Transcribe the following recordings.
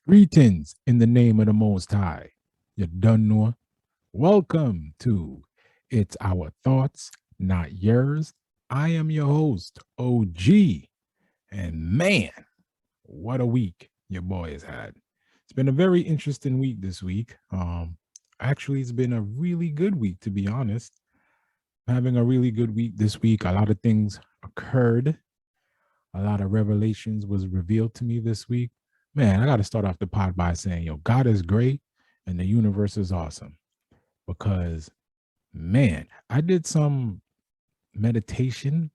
Greetings in the name of the Most High. You done know. Welcome to It's Our Thoughts, Not Yours. I am your host, OG. And man, what a week your boy has had. It's been a very interesting week this week. Actually, it's been a really good week, to be honest. Having a really good week this week. A lot of things occurred. A lot of revelations was revealed to me this week. Man, I got to start off the pod by saying, yo, God is great and the universe is awesome because, man, I did some meditation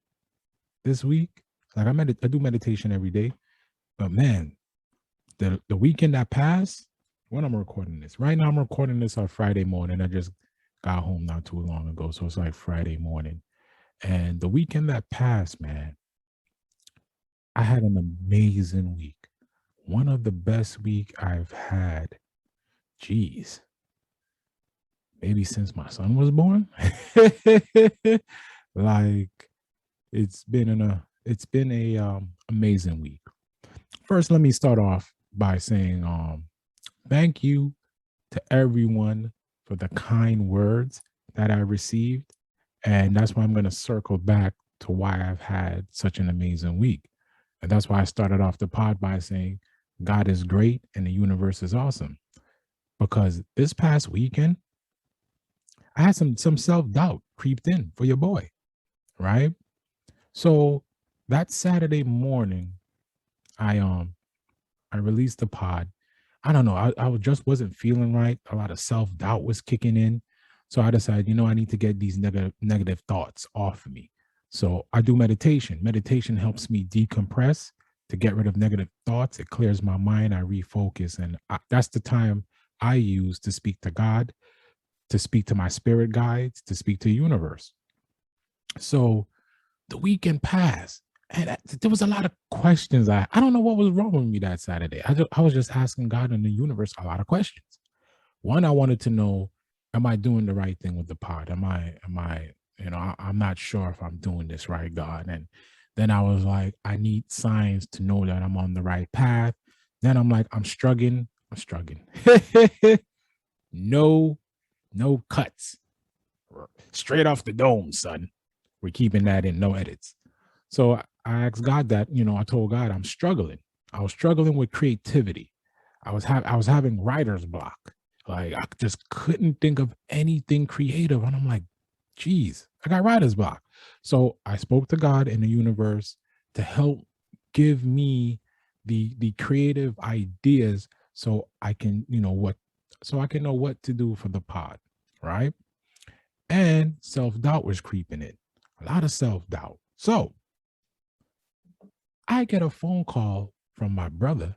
this week. Like I do meditation every day, but man, the weekend that passed, when I'm recording this, right now I'm recording this on Friday morning. I just got home not too long ago, so it's like Friday morning. And the weekend that passed, man, I had an amazing week. One of the best week I've had. Jeez, maybe since my son was born. Like it's been a amazing week. First, let me start off by saying thank you to everyone for the kind words that I received. And that's why I'm going to circle back to why I've had such an amazing week. And that's why I started off the pod by saying God is great and the universe is awesome. Because this past weekend, I had some self-doubt creeped in for your boy, right? So that Saturday morning, I released the pod. I don't know. I just wasn't feeling right. A lot of self doubt was kicking in. So I decided, I need to get these negative thoughts off of me. So I do meditation. Meditation helps me decompress to get rid of negative thoughts. It clears my mind. I refocus. And that's the time I use to speak to God, to speak to my spirit guides, to speak to the universe. So the weekend passed and there was a lot of questions. I don't know what was wrong with me that Saturday. I was just asking God and the universe a lot of questions. One, I wanted to know, am I doing the right thing with the pod? Am I, I'm not sure if I'm doing this right, God. And then I was like, I need signs to know that I'm on the right path. Then I'm like, I'm struggling. I'm struggling. No, no cuts. Straight off the dome, son. We're keeping that in, no edits. So I asked God that, I told God I'm struggling. I was struggling with creativity. I was having writer's block. Like I just couldn't think of anything creative. And I'm like, geez, I got writer's block. So I spoke to God in the universe to help give me the creative ideas so I can, so I can know what to do for the pod, right? And self-doubt was creeping in. A lot of self-doubt. So I get a phone call from my brother,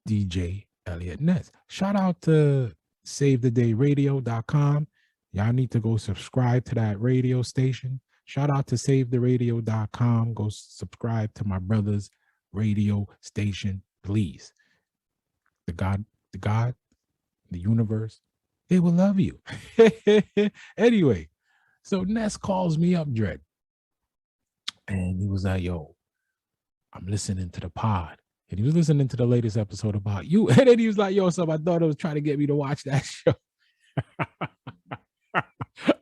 DJ Elliot Ness. Shout out to SaveTheDayRadio.com. Y'all need to go subscribe to that radio station. Shout out to SaveTheRadio.com. Go subscribe to my brother's radio station, please. The God, the universe, they will love you. Anyway, so Ness calls me up, Dread, and he was like, yo, I'm listening to the pod. And he was listening to the latest episode about you. And then he was like, yo, so I thought it was trying to get me to watch that show.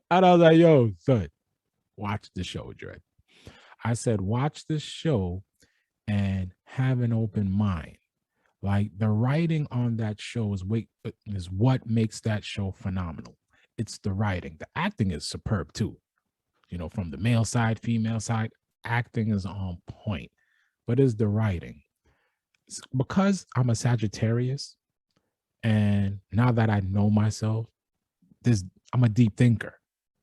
And I was like, yo, son, watch the show, Dread. I said, watch the show and have an open mind. Like the writing on that show is what makes that show phenomenal. It's the writing. The acting is superb too. From the male side, female side, acting is on point. But it's the writing. Because I'm a Sagittarius, and now that I know myself, this I'm a deep thinker,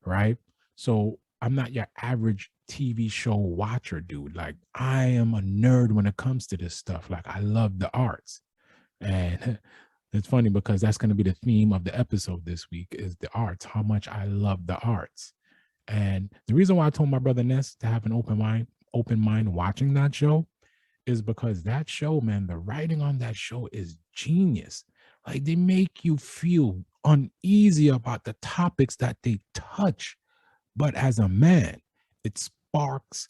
right? So I'm not your average TV show watcher, dude. Like I am a nerd when it comes to this stuff. Like I love the arts. And it's funny because that's going to be the theme of the episode this week is the arts, how much I love the arts. And the reason why I told my brother Ness to have an open mind watching that show is because that show, man, the writing on that show is genius. Like they make you feel uneasy about the topics that they touch. But as a man, it sparks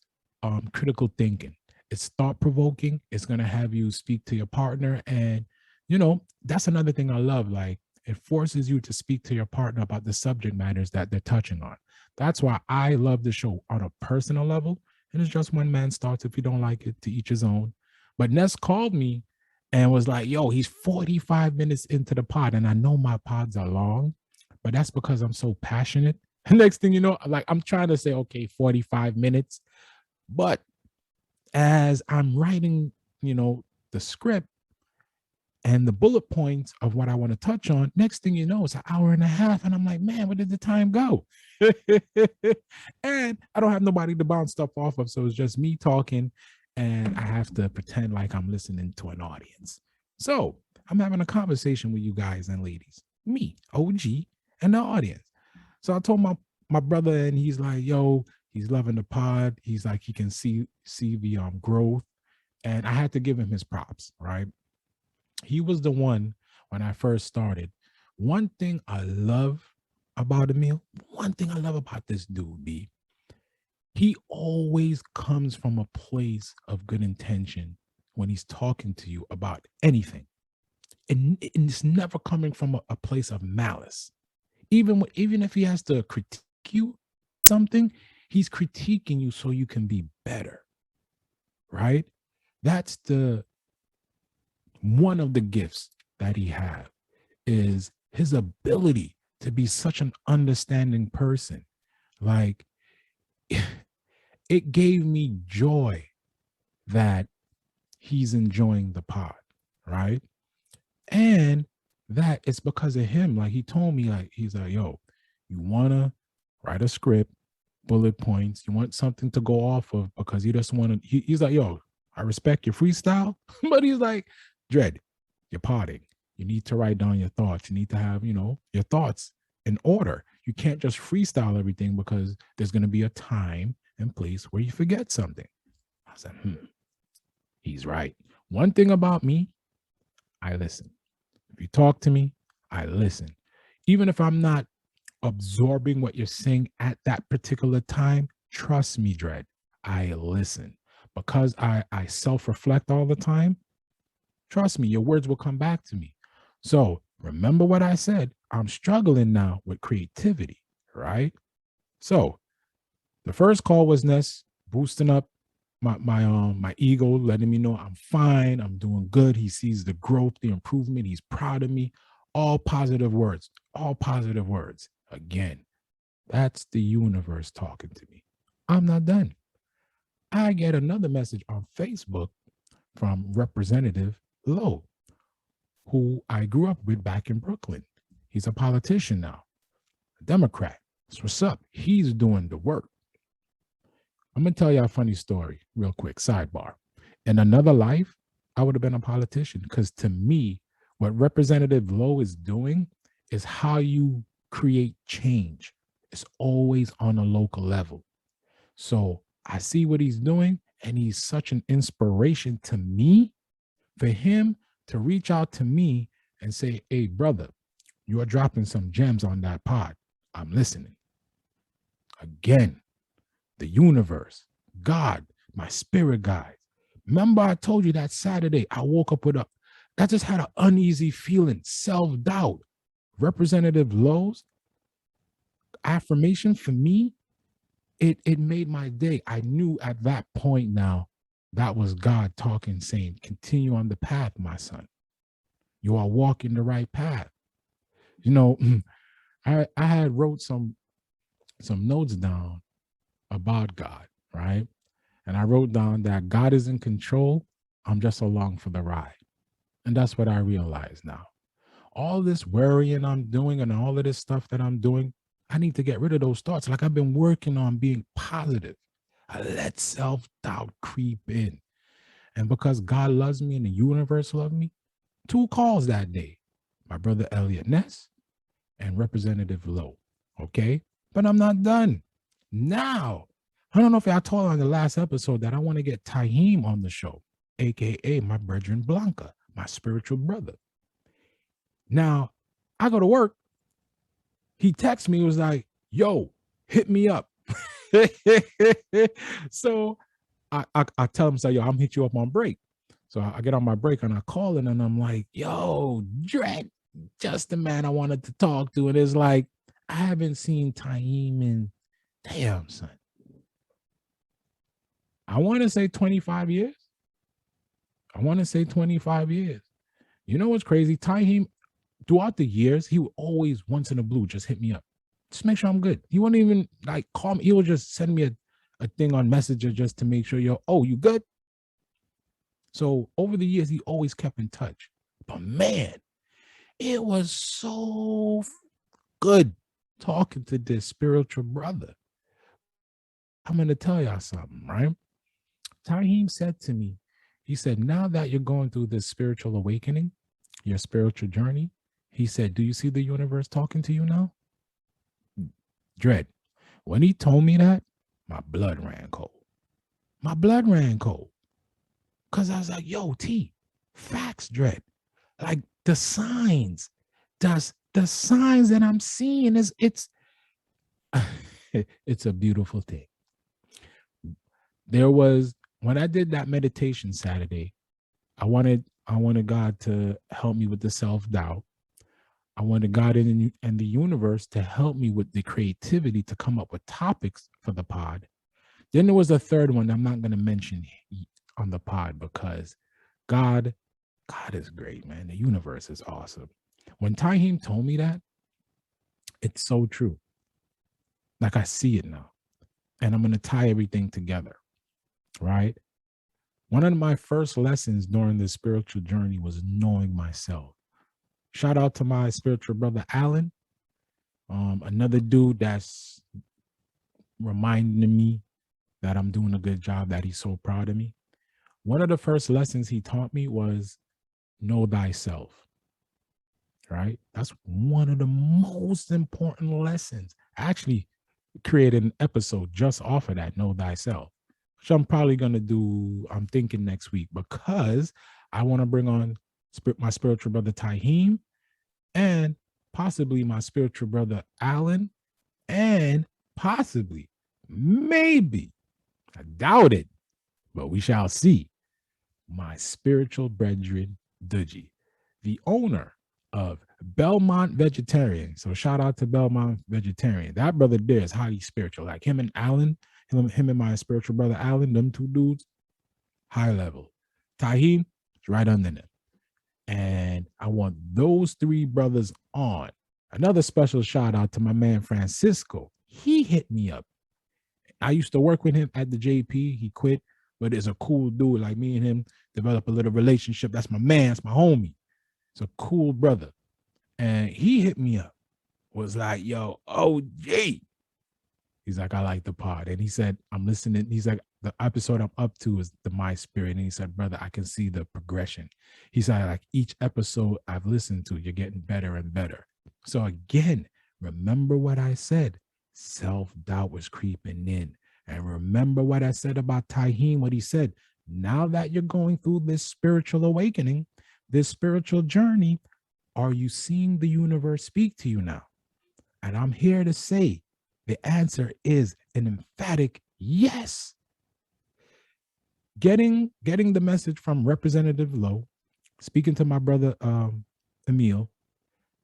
critical thinking. It's thought provoking. It's going to have you speak to your partner and That's another thing I love. Like, it forces you to speak to your partner about the subject matters that they're touching on. That's why I love the show on a personal level. And it's just one man starts. If you don't like it, to each his own. But Ness called me and was like, yo, he's 45 minutes into the pod. And I know my pods are long, but that's because I'm so passionate. Next thing you know, like, I'm trying to say, okay, 45 minutes. But as I'm writing, the script, and the bullet points of what I want to touch on, next thing you know, it's an hour and a half. And I'm like, man, where did the time go? And I don't have nobody to bounce stuff off of. So it's just me talking, and I have to pretend like I'm listening to an audience. So I'm having a conversation with you guys and ladies, me, OG, and the audience. So I told my brother, and he's like, yo, he's loving the pod. He's like, he can see the growth. And I had to give him his props, right? He was the one when I first started. One thing I love about Emil, one thing I love about this dude, B, he always comes from a place of good intention when he's talking to you about anything. And it's never coming from a place of malice. Even if he has to critique you something, he's critiquing you so you can be better, right? That's the one of the gifts that he had, is his ability to be such an understanding person. Like, it gave me joy that he's enjoying the pod, right? And that it's because of him. Like, he told me, like, he's like, yo, you wanna write a script, bullet points, you want something to go off of, because he just want to, he's like, yo, I respect your freestyle, but he's like, Dread, you're potting. You need to write down your thoughts. You need to have, your thoughts in order. You can't just freestyle everything, because there's going to be a time and place where you forget something. I said, he's right. One thing about me, I listen. If you talk to me, I listen. Even if I'm not absorbing what you're saying at that particular time, trust me, Dread, I listen. Because I self-reflect all the time, trust me, your words will come back to me. So remember what I said. I'm struggling now with creativity, right? So the first call was Ness boosting up my ego, letting me know I'm fine, I'm doing good. He sees the growth, the improvement. He's proud of me. All positive words. All positive words. Again, that's the universe talking to me. I'm not done. I get another message on Facebook from Representative Lowe, who I grew up with back in Brooklyn. He's a politician now, a Democrat. That's what's up. He's doing the work. I'm going to tell you a funny story real quick, sidebar. In another life, I would have been a politician, because to me, what Representative Lowe is doing is how you create change. It's always on a local level. So I see what he's doing, and he's such an inspiration to me. For him to reach out to me and say, hey, brother, you are dropping some gems on that pod. I'm listening. Again, the universe, God, my spirit guide. Remember, I told you that Saturday I woke up with I just had an uneasy feeling, self-doubt. Representative Lowe's affirmation for me, it made my day. I knew at that point now, that was God talking, saying, continue on the path, my son. You are walking the right path. I had wrote some notes down about God, right? And I wrote down that God is in control. I'm just along for the ride. And that's what I realize now. All this worrying I'm doing and all of this stuff that I'm doing, I need to get rid of those thoughts. Like, I've been working on being positive. I let self-doubt creep in. And because God loves me and the universe loves me, 2 calls that day. My brother Elliot Ness and Representative Lowe. Okay? But I'm not done. Now, I don't know if I told on the last episode that I want to get Taheem on the show, aka my brethren Blanca, my spiritual brother. Now, I go to work. He texts me, he was like, yo, hit me up. So I tell him, say, yo, I'm hit you up on break. So I get on my break and I call it and I'm like, yo, Dread, just the man I wanted to talk to. And it's like, I haven't seen Taim in, damn, son. I want to say 25 years. I want to say 25 years. You know what's crazy? Taim, throughout the years, he would always, once in a blue, just hit me up. Just make sure I'm good. He wouldn't even like call me. He would just send me a thing on Messenger just to make sure, oh, you good? So over the years, he always kept in touch. But man, it was so good talking to this spiritual brother. I'm going to tell y'all something, right? Taheem said to me, he said, now that you're going through this spiritual awakening, your spiritual journey, he said, do you see the universe talking to you now? Dread, when he told me that, my blood ran cold. My blood ran cold. Because I was like, yo, T, facts, Dread. Like the signs, the signs that I'm seeing it's it's a beautiful thing. There was, when I did that meditation Saturday, I wanted God to help me with the self-doubt. I wanted God and the universe to help me with the creativity to come up with topics for the pod. Then there was a third one I'm not going to mention on the pod because God is great, man. The universe is awesome. When Taheem told me that, it's so true. Like I see it now. And I'm going to tie everything together, right? One of my first lessons during this spiritual journey was knowing myself. Shout out to my spiritual brother, Alan. Another dude that's reminding me that I'm doing a good job, that he's so proud of me. One of the first lessons he taught me was know thyself, right? That's one of the most important lessons. I actually created an episode just off of that, know thyself, which I'm probably going to do, I'm thinking next week, because I want to bring on my spiritual brother, Taheem, and possibly my spiritual brother, Alan, and possibly, maybe, I doubt it, but we shall see, my spiritual brethren, Dudgy, the owner of Belmont Vegetarian. So shout out to Belmont Vegetarian. That brother there is highly spiritual. Like him and Alan, him and my spiritual brother Alan, them two dudes, high level. Taheem is right under them. And I want those three brothers on. Another special shout out to my man Francisco. He hit me up. I used to work with him at the JP. He quit, but is a cool dude. Like me and him develop a little relationship. That's my man. That's my homie. It's a cool brother. And he hit me up. Was like, yo, OG. He's like, I like the pod. And he said, I'm listening. He's like, the episode I'm up to is the My Spirit. And he said, brother, I can see the progression. He said, like each episode I've listened to, you're getting better and better. So again, remember what I said. Self-doubt was creeping in. And remember what I said about Taheem, what he said. Now that you're going through this spiritual awakening, this spiritual journey, are you seeing the universe speak to you now? And I'm here to say the answer is an emphatic yes. Getting the message from Representative Lowe, speaking to my brother Emil,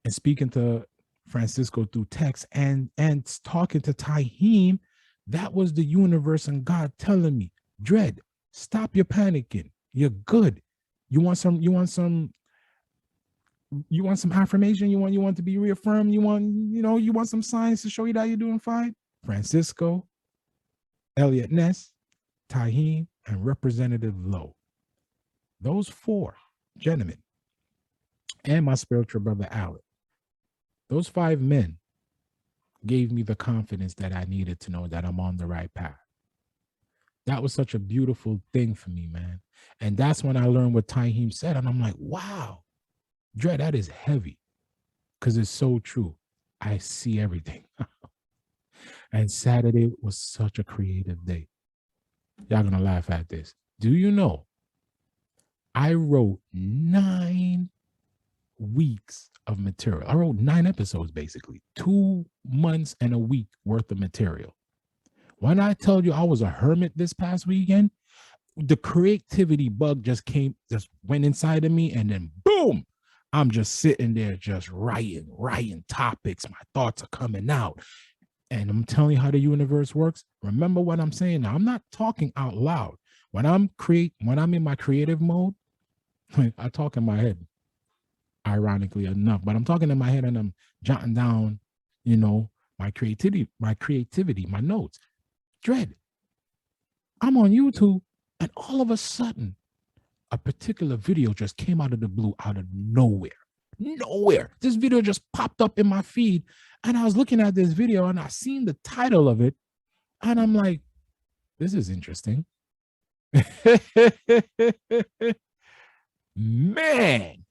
and speaking to Francisco through text, and talking to Taheem, that was the universe and God telling me, Dread, stop your panicking. You're good. You want some affirmation, you want to be reaffirmed, you want some signs to show you that you're doing fine. Francisco, Elliot Ness, Taheem, and Representative Lowe. Those four gentlemen, and my spiritual brother Alan. Those five men gave me the confidence that I needed to know that I'm on the right path. That was such a beautiful thing for me, man. And that's when I learned what Taheem said. And I'm like, wow, Dre, that is heavy. Because it's so true. I see everything. And Saturday was such a creative day. Y'all gonna laugh at this. Do you know I wrote 9 weeks of material. I wrote 9 episodes, basically 2 months and a week worth of material. When I told you I was a hermit this past weekend, the creativity bug just went inside of me, and then boom, I'm just sitting there just writing topics. My thoughts are coming out. And I'm telling you how the universe works. Remember what I'm saying now. I'm not talking out loud. When I'm in my creative mode, I talk in my head, ironically enough, but I'm talking in my head and I'm jotting down, you know, my creativity, my notes. Dread, I'm on YouTube, and all of a sudden, a particular video just came out of the blue, out of nowhere. Nowhere. This video just popped up in my feed, and I was looking at this video and I seen the title of it, and I'm like, this is interesting. Man,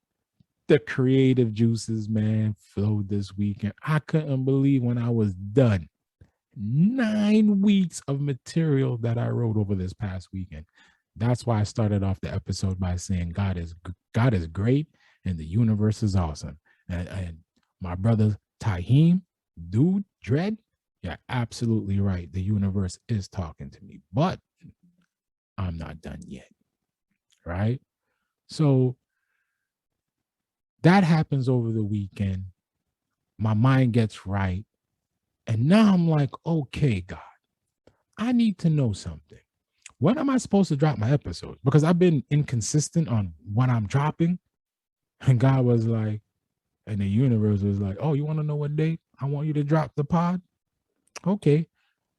the creative juices, man, flowed this weekend. I couldn't believe when I was done. 9 weeks of material that I wrote over this past weekend. That's why I started off the episode by saying God is great and the universe is awesome. And my brother Taheem, dude, Dread, you're absolutely right. The universe is talking to me, but I'm not done yet. Right? So that happens over the weekend. My mind gets right. And now I'm like, okay, God, I need to know something. When am I supposed to drop my episodes? Because I've been inconsistent on when I'm dropping. And God was like, and the universe was like, oh, you want to know what date I want you to drop the pod? Okay.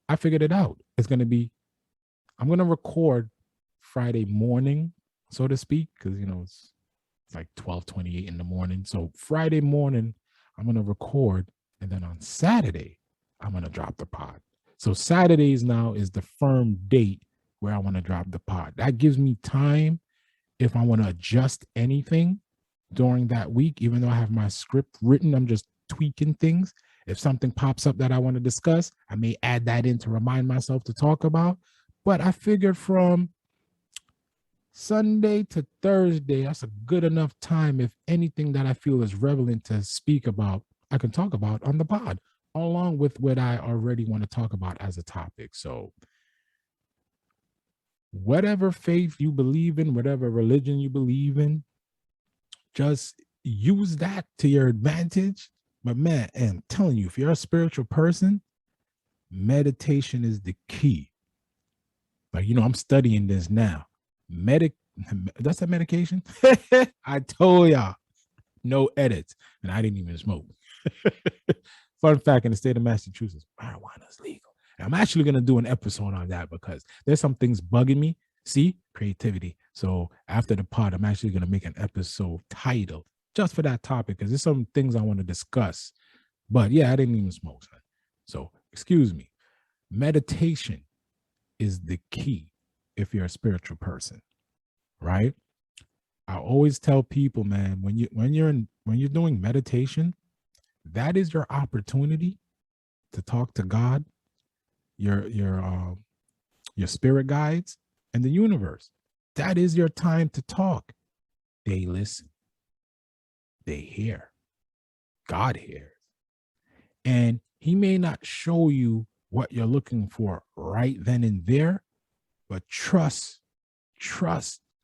I figured it out. I'm going to record Friday morning, so to speak, because, it's like 12:28 in the morning. So Friday morning, I'm going to record. And then on Saturday, I'm going to drop the pod. So Saturdays now is the firm date where I want to drop the pod. That gives me time if I want to adjust anything during that week, even though I have my script written, I'm just tweaking things. If something pops up that I want to discuss, I may add that in to remind myself to talk about. But I figured from Sunday to Thursday, that's a good enough time. If anything that I feel is relevant to speak about, I can talk about on the pod, along with what I already want to talk about as a topic. So whatever faith you believe in, whatever religion you believe in, just use that to your advantage. But man, I'm telling you, if you're a spiritual person, meditation is the key. Like, I'm studying this now. That's a medication. I told y'all, no edits. And I didn't even smoke. Fun fact, in the state of Massachusetts, marijuana is legal. And I'm actually going to do an episode on that because there's some things bugging me. See, creativity. So after the pod, I'm actually going to make an episode title just for that topic because there's some things I want to discuss. But yeah, I didn't even smoke, son. So excuse me. Meditation is the key if you're a spiritual person, right? I always tell people, man, when you're doing meditation, that is your opportunity to talk to God, your spirit guides, and the universe. That is your time to talk. They listen. They hear. God hears. And he may not show you what you're looking for right then and there, but trust,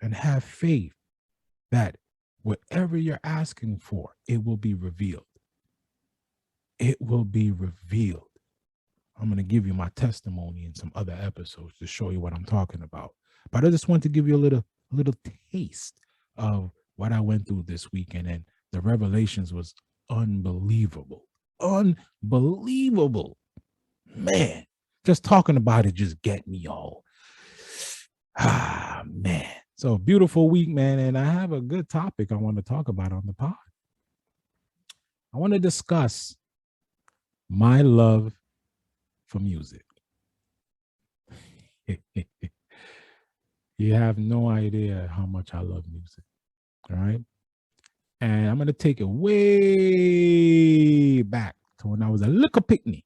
and have faith that whatever you're asking for, it will be revealed. It will be revealed. I'm going to give you my testimony in some other episodes to show you what I'm talking about. But I just want to give you a little taste of what I went through this weekend, and the revelations was unbelievable. Unbelievable. Man, just talking about it just get me all. Man. So beautiful week, man. And I have a good topic I want to talk about on the pod. I want to discuss my love for music. You have no idea how much I love music. All right. And I'm going to take it way back to when I was a little picnic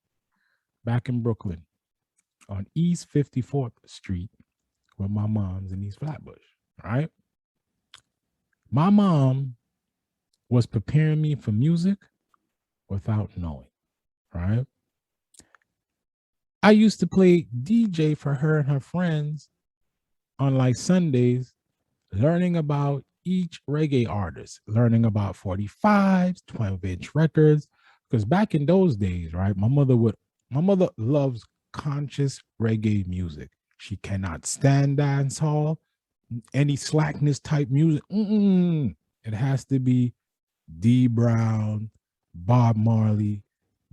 back in Brooklyn on East 54th Street with my mom's in East Flatbush. All right. My mom was preparing me for music without knowing. Right. I used to play DJ for her and her friends on like Sundays, learning about each reggae artist, learning about 45s, 12-inch records. Because back in those days, right, my mother loves conscious reggae music. She cannot stand dance hall, any slackness type music. It has to be D Brown, Bob Marley,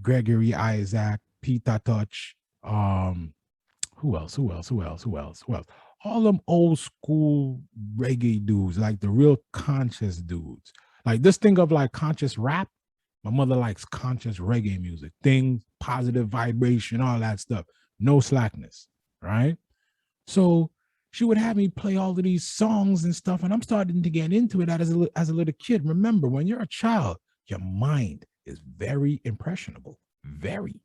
Gregory Isaac, Peter Touch, who else? Who else? Who else? Who else? Who else? All them old school reggae dudes, like the real conscious dudes. Like this thing of like conscious rap. My mother likes conscious reggae music, things, positive vibration, all that stuff. No slackness, right? So she would have me play all of these songs and stuff, and I'm starting to get into it as a little kid. Remember, when you're a child, your mind is very impressionable. Very.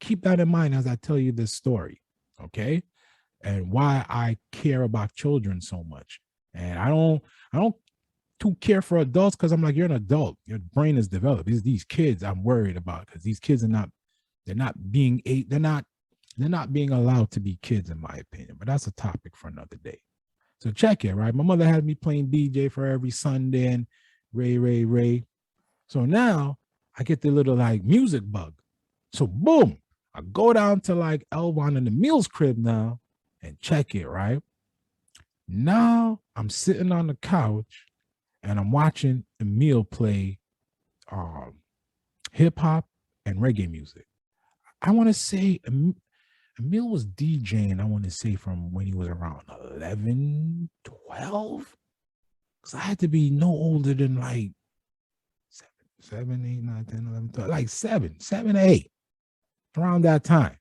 Keep that in mind as I tell you this story, okay? And why I care about children so much. And I don't too care for adults because I'm like, you're an adult. Your brain is developed. It's these kids I'm worried about because these kids they're not being they're not being allowed to be kids, in my opinion. But that's a topic for another day. So check it, right? My mother had me playing DJ for every Sunday and Ray. So now I get the little like music bug. So boom, I go down to like Elvon and the Mills crib now and check it, right? Now I'm sitting on the couch and I'm watching Emil play hip hop and reggae music. I want to say Emil was DJing, I want to say from when he was around 11, 12. Because I had to be no older than like 7, 8, 9, 10, 11, 12, like 7, 8, around that time.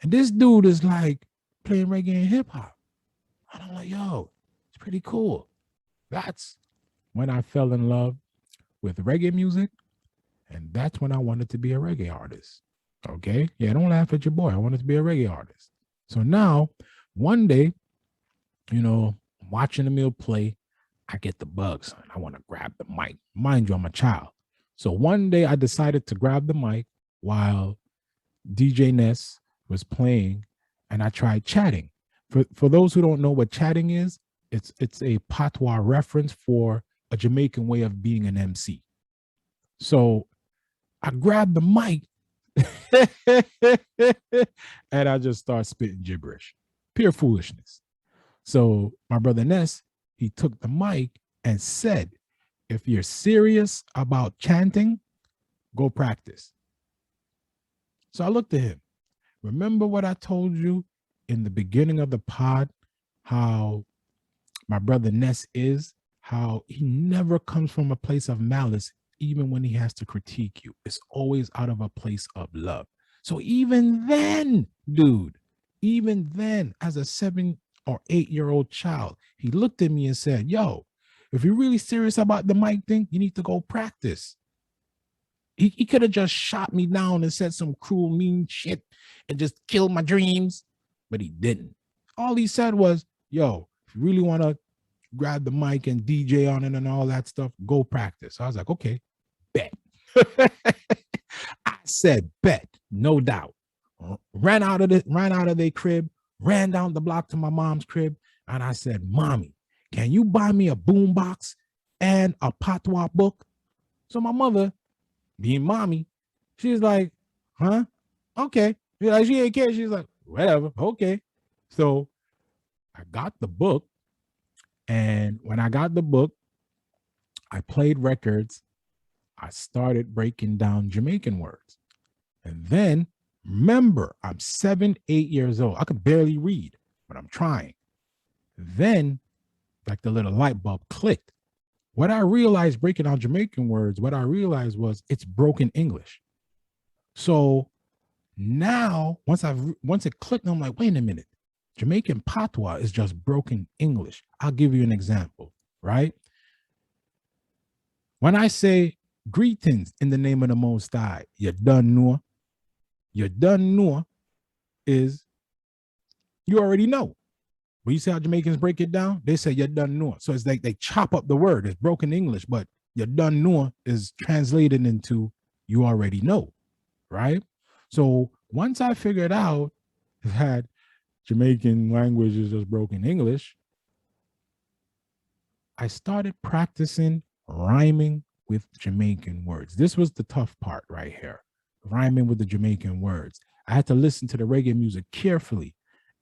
And this dude is like playing reggae and hip hop. And I'm like, yo, it's pretty cool. That's when I fell in love with reggae music. And that's when I wanted to be a reggae artist. Okay. Yeah, don't laugh at your boy. I wanted to be a reggae artist. So now, one day, watching Emil play, I get the bugs. I want to grab the mic. Mind you, I'm a child. So one day I decided to grab the mic while DJ Ness was playing, and I tried chatting. For those who don't know what chatting is, it's a patois reference for a Jamaican way of being an MC. So I grabbed the mic and I just start spitting gibberish, pure foolishness. So my brother Ness, he took the mic and said, if you're serious about chanting, go practice. So I looked at him. Remember what I told you in the beginning of the pod, how my brother Ness is, how he never comes from a place of malice, even when he has to critique you. It's always out of a place of love. So even then, dude, even then, as a 7 or 8-year-old child, he looked at me and said, yo, if you're really serious about the mic thing, you need to go practice. He could have just shot me down and said some cruel, mean shit and just killed my dreams, but he didn't. All he said was, yo, if you really want to grab the mic and DJ on it and all that stuff, go practice. So I was like, okay, bet. I said bet, no doubt. Ran out of their crib, ran down the block to my mom's crib, and I said, Mommy, can you buy me a boombox and a patois book? So my mother, being mommy, she's like, huh? Okay. Like, she ain't care. She's like, whatever. Okay. So I got the book. And when I got the book, I played records. I started breaking down Jamaican words. And then, remember, I'm 7, 8 years old. I could barely read, but I'm trying. Then, like the little light bulb clicked. What I realized breaking down Jamaican words, what I realized was it's broken English. So now, once it clicked, I'm like, wait a minute. Jamaican patois is just broken English. I'll give you an example, right? When I say greetings in the name of the Most High, you done know is you already know. When you see how Jamaicans break it down, they say you done know. So it's like they chop up the word. It's broken English, but you done know is translated into you already know, right? So once I figured out that Jamaican language is just broken English, I started practicing rhyming with Jamaican words. This was the tough part right here, rhyming with the Jamaican words. I had to listen to the reggae music carefully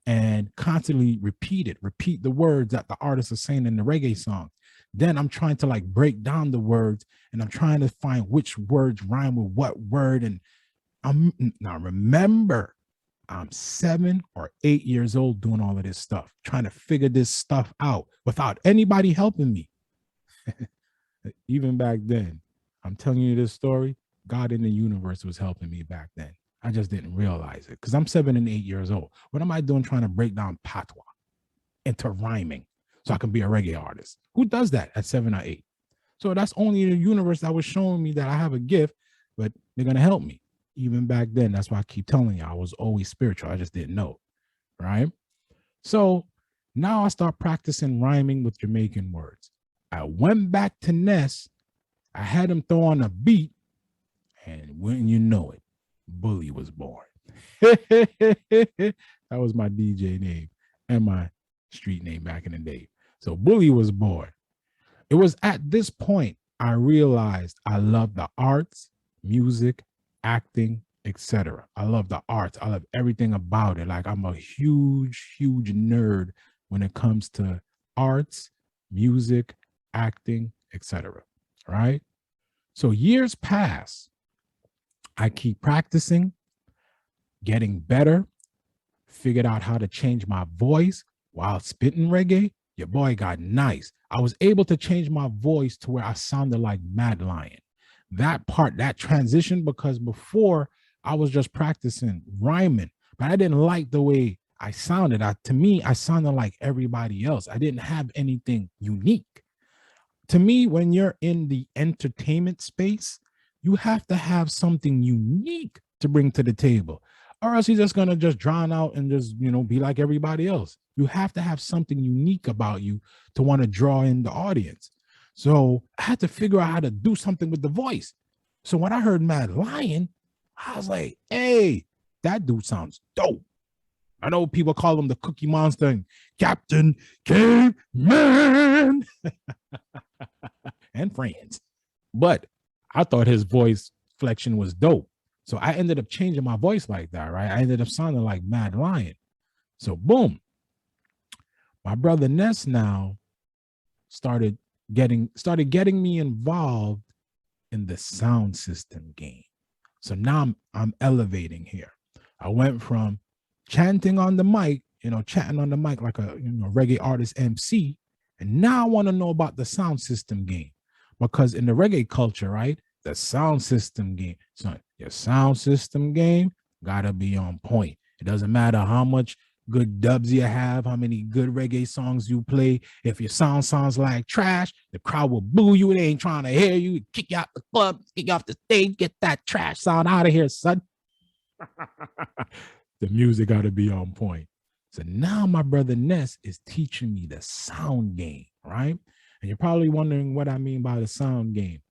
and constantly repeat the words that the artists are saying in the reggae song. Then I'm trying to like break down the words and I'm trying to find which words rhyme with what word. And I'm now remember, I'm 7 or 8 years old doing all of this stuff, trying to figure this stuff out without anybody helping me. Even back then, I'm telling you this story, God in the universe was helping me back then. I just didn't realize it because I'm 7 and 8 years old. What am I doing trying to break down patois into rhyming so I can be a reggae artist? Who does that at 7 or 8? So that's only the universe that was showing me that I have a gift, but they're going to help me. Even back then, that's why I keep telling you I was always spiritual. I just didn't know, right? So now I start practicing rhyming with Jamaican words. I went back to Ness. I had him throw on a beat, and wouldn't you know it, Bully was born. That was my DJ name and my street name back in the day. So Bully was born. It was at this point I realized I love the arts, music, acting, etc. I love the arts. I love everything about it. Like I'm a huge, huge nerd when it comes to arts, music, acting, etc. Right? So years pass. I keep practicing, getting better, figured out how to change my voice while spitting reggae. Your boy got nice. I was able to change my voice to where I sounded like Mad Lion. That part, that transition, because before I was just practicing rhyming, but I didn't like the way I sounded. To me, I sounded like everybody else. I didn't have anything unique. To me, when you're in the entertainment space, you have to have something unique to bring to the table, or else you're just gonna just drown out and just be like everybody else. You have to have something unique about you to want to draw in the audience. So I had to figure out how to do something with the voice. So when I heard Mad Lion, I was like, hey, that dude sounds dope. I know people call him the Cookie Monster and Captain Caveman and friends. But I thought his voice flexion was dope. So I ended up changing my voice like that, right? I ended up sounding like Mad Lion. So boom. My brother Ness now started getting me involved in the sound system game. So now I'm elevating here. I went from chanting on the mic, chatting on the mic like a reggae artist MC, and now I want to know about the sound system game. Because in the reggae culture, right, the sound system game, son, your sound system game gotta be on point. It doesn't matter how much good dubs you have, how many good reggae songs you play. If your sound sounds like trash, the crowd will boo you. They ain't trying to hear you. Kick you out the club, kick you off the stage, get that trash sound out of here, son. The music got to be on point. So now my brother Ness is teaching me the sound game, right? And you're probably wondering what I mean by the sound game.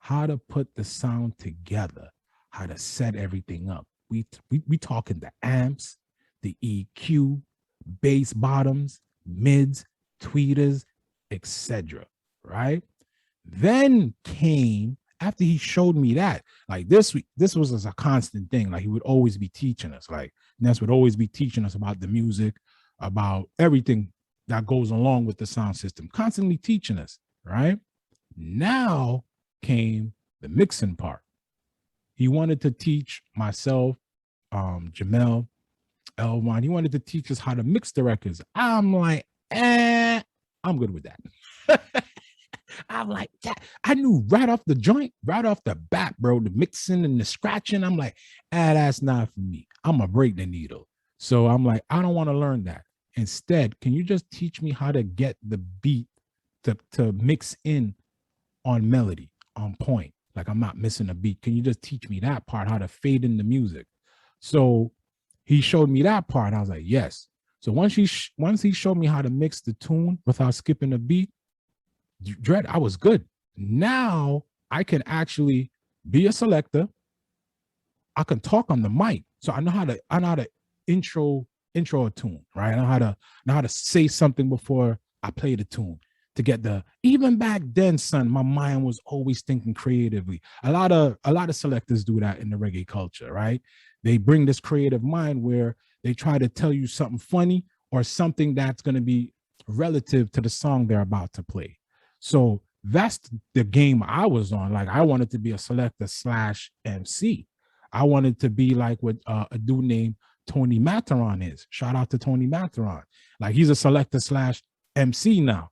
How to put the sound together, how to set everything up. We talking the amps, the EQ, bass bottoms, mids, tweeters, etc. Right? Then came, after he showed me that, like this was a constant thing. Like he would always be teaching us. Like Ness would always be teaching us about the music, about everything that goes along with the sound system, constantly teaching us, right? Now came the mixing part. He wanted to teach myself, Jamel, Elwan, he wanted to teach us how to mix the records. I'm like, I'm good with that. I'm like, that. I knew right off the joint, right off the bat, bro, the mixing and the scratching. I'm like, that's not for me. I'm going to break the needle. So I'm like, I don't want to learn that. Instead, can you just teach me how to get the beat to mix in on melody, on point? Like I'm not missing a beat. Can you just teach me that part, how to fade in the music? So he showed me that part. I was like, yes. So once he showed me how to mix the tune without skipping a beat, Dread, I was good. Now I can actually be a selector. I can talk on the mic. So I know how to intro intro a tune, right? I know how to say something before I play the tune to get the even back then, son, my mind was always thinking creatively. A lot of selectors do that in the reggae culture, right? They bring this creative mind where they try to tell you something funny or something that's going to be relative to the song they're about to play. So that's the game I was on. Like I wanted to be a selector slash MC. I wanted to be like what a dude named Tony Materon is. Shout out to Tony Materon. Like he's a selector slash MC now.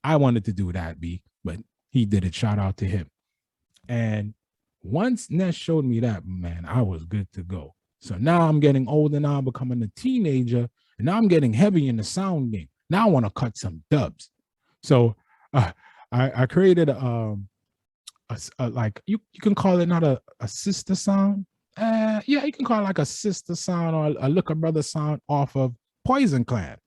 I wanted to do that, B, but he did it. Shout out to him. And once Ness showed me that, man, I was good to go. So now I'm getting older. Now I'm becoming a teenager. And now I'm getting heavy in the sound game. Now I want to cut some dubs. So I created like you can call it not a sister sound. Yeah, you can call it like a sister sound or a Looker Brother sound off of Poison Clan,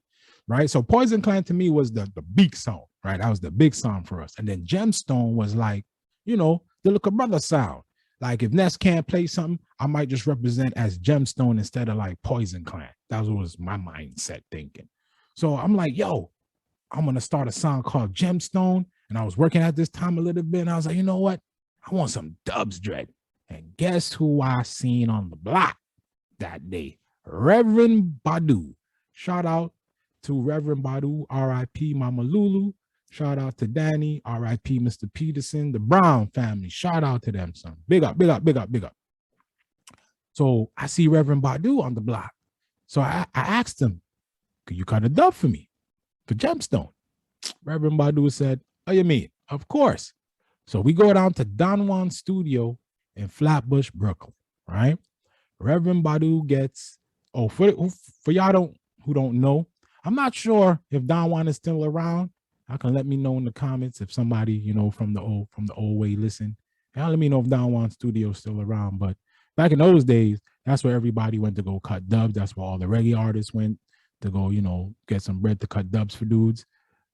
right? So Poison Clan to me was the big sound, right? That was the big sound for us. And then Gemstone was like, the Looker Brother sound. Like if Ness can't play something, I might just represent as Gemstone instead of like Poison Clan. That was my mindset thinking. So I'm like, yo, I'm gonna start a song called Gemstone. And I was working at this time a little bit, and I was like, you know what? I want some dubs, Dread. And guess who I seen on the block that day? Reverend Badu. Shout out to Reverend Badu, R.I.P. Mama Lulu. Shout out to Danny, R.I.P. Mr. Peterson, the Brown family. Shout out to them, son. Big up, big up, big up, big up. So I see Reverend Badu on the block. So I asked him, could you cut a dub for me for Gemstone? Reverend Badu said, oh, you mean? Of course. So we go down to Don Juan Studio in Flatbush, Brooklyn, right? Reverend Badu gets, for y'all who don't know, I'm not sure if Don Juan is still around. I can let me know in the comments if somebody, from the old way listen. And let me know if Don Juan Studio is still around. But back in those days, that's where everybody went to go cut dubs. That's where all the reggae artists went to go, get some bread to cut dubs for dudes.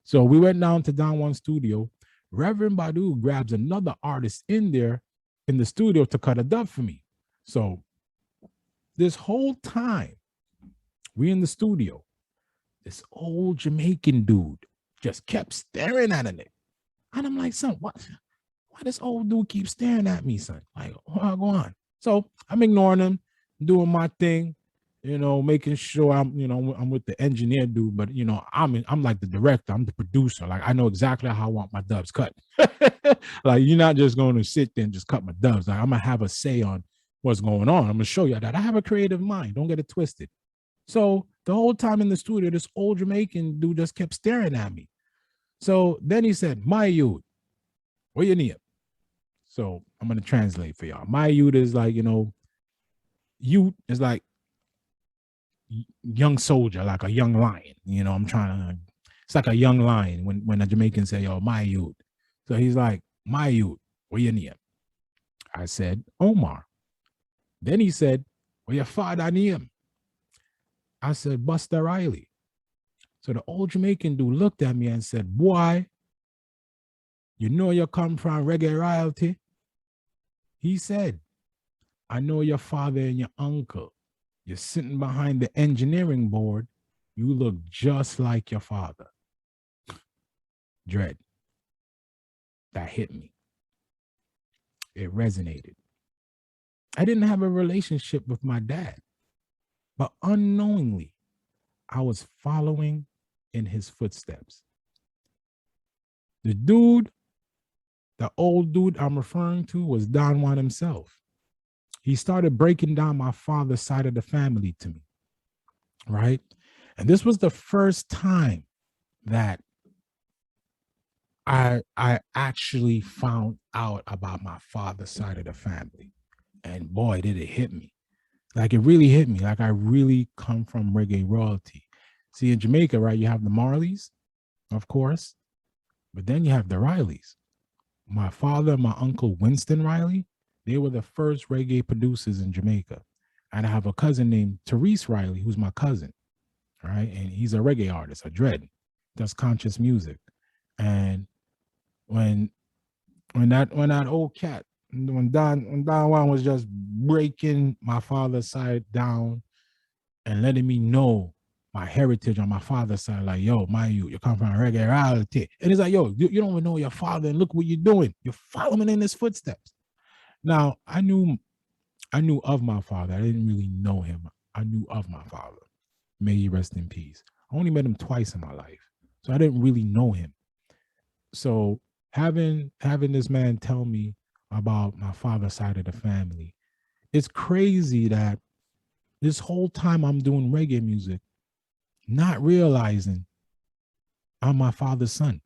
So we went down to Don Juan Studio. Reverend Badu grabs another artist in there in the studio to cut a dub for me. So this whole time we in the studio, this old Jamaican dude just kept staring at it. And I'm like, son, why this old dude keep staring at me, son? Like, what go on? So I'm ignoring him, doing my thing, making sure I'm with the engineer dude, but I'm like the director, I'm the producer. Like I know exactly how I want my dubs cut. Like you're not just going to sit there and just cut my dubs. Like I'm gonna have a say on what's going on. I'm gonna show you that I have a creative mind. Don't get it twisted. So the whole time in the studio, this old Jamaican dude just kept staring at me. So then he said, my youth, what you need? So I'm gonna translate for y'all. My youth is like, youth is like young soldier, like a young lion. It's like a young lion when a Jamaican say, yo, my youth. So he's like, my youth, what you need? I said, Omar. Then he said, well, your father name? I said, Buster Riley. So the old Jamaican dude looked at me and said, boy, you come from reggae royalty? He said, I know your father and your uncle. You're sitting behind the engineering board. You look just like your father. Dread. That hit me. It resonated. I didn't have a relationship with my dad, but unknowingly, I was following in his footsteps. The old dude I'm referring to was Don Juan himself. He started breaking down my father's side of the family to me, right? And this was the first time that I actually found out about my father's side of the family. And boy, did it hit me. Like it really hit me. Like I really come from reggae royalty. See, in Jamaica, right, you have the Marleys, of course, but then you have the Rileys. My father and my uncle Winston Riley, they were the first reggae producers in Jamaica. And I have a cousin named Therese Riley, who's my cousin, right? And he's a reggae artist, a dread, does conscious music. And when that old cat, when Don Juan was just breaking my father's side down, and letting me know my heritage on my father's side. Like, yo, you come from reggae royalty. And it's like, yo, you don't even know your father, and look what you're doing. You're following in his footsteps. Now, I knew of my father. I didn't really know him. I knew of my father. May he rest in peace. I only met him twice in my life. So I didn't really know him. So having this man tell me about my father's side of the family, it's crazy that this whole time I'm doing reggae music, not realizing I'm my father's son.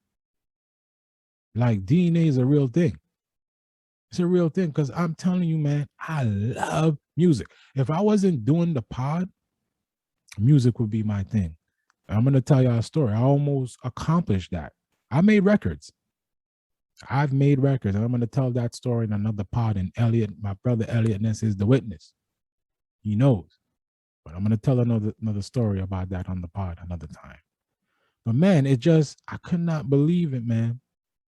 Like DNA is a real thing. It's a real thing because I'm telling you, man, I love music. If I wasn't doing the pod, music would be my thing. I'm going to tell y'all a story. I almost accomplished that. I made records. I've made records. And I'm going to tell that story in another pod. And Elliot, my brother Elliot Ness is the witness. He knows. But I'm going to tell another story about that on the pod another time. But man, I could not believe it, man,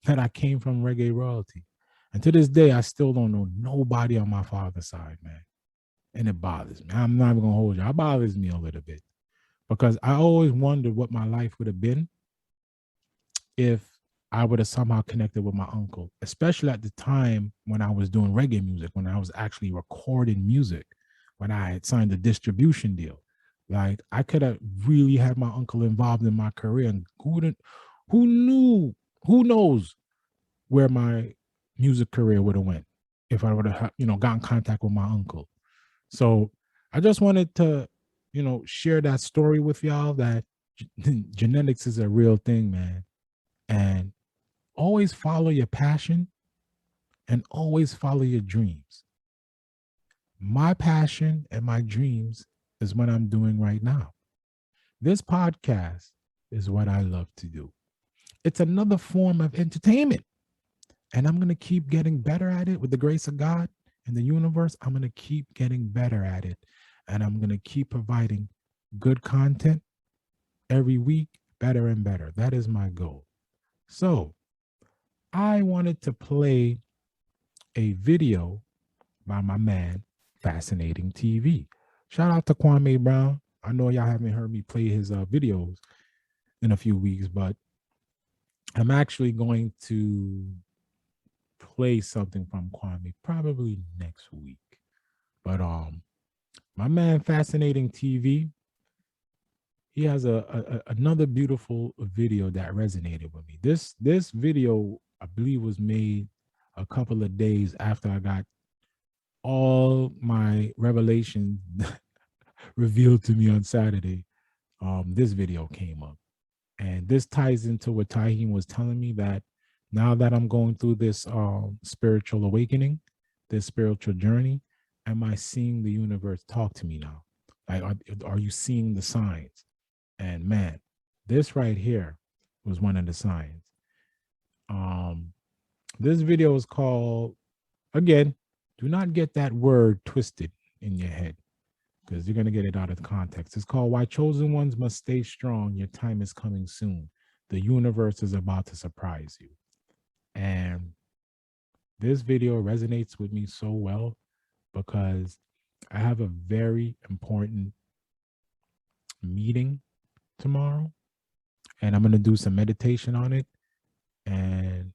that I came from reggae royalty. And to this day, I still don't know nobody on my father's side, man. And it bothers me. I'm not even going to hold you. It bothers me a little bit because I always wondered what my life would have been if I would have somehow connected with my uncle, especially at the time when I was doing reggae music, when I was actually recording music, when I had signed a distribution deal. Like I could have really had my uncle involved in my career, and who knew, who knows where my music career would have went if I would have, got in contact with my uncle. So I just wanted to, share that story with y'all that genetics is a real thing, man. And always follow your passion and always follow your dreams. My passion and my dreams is what I'm doing right now. This podcast is what I love to do. It's another form of entertainment. And I'm going to keep getting better at it with the grace of God and the universe. I'm going to keep getting better at it. And I'm going to keep providing good content every week, better and better. That is my goal. So I wanted to play a video by my man, Fascinating TV. Shout out to Kwame Brown. I know y'all haven't heard me play his videos in a few weeks, but I'm actually going to play something from Kwame probably next week. But my man, Fascinating TV, he has another beautiful video that resonated with me. This video, I believe, was made a couple of days after I got all my revelations revealed to me on Saturday. This video came up, and this ties into what Tahim was telling me, that now that I'm going through this spiritual awakening, this spiritual journey, am I seeing the universe talk to me now? Like, are you seeing the signs? And man, this right here was one of the signs. This video is called, again, do not get that word twisted in your head because you're going to get it out of context. It's called Why Chosen Ones Must Stay Strong. Your time is coming soon. The universe is about to surprise you. And this video resonates with me so well because I have a very important meeting tomorrow, and I'm going to do some meditation on it. And,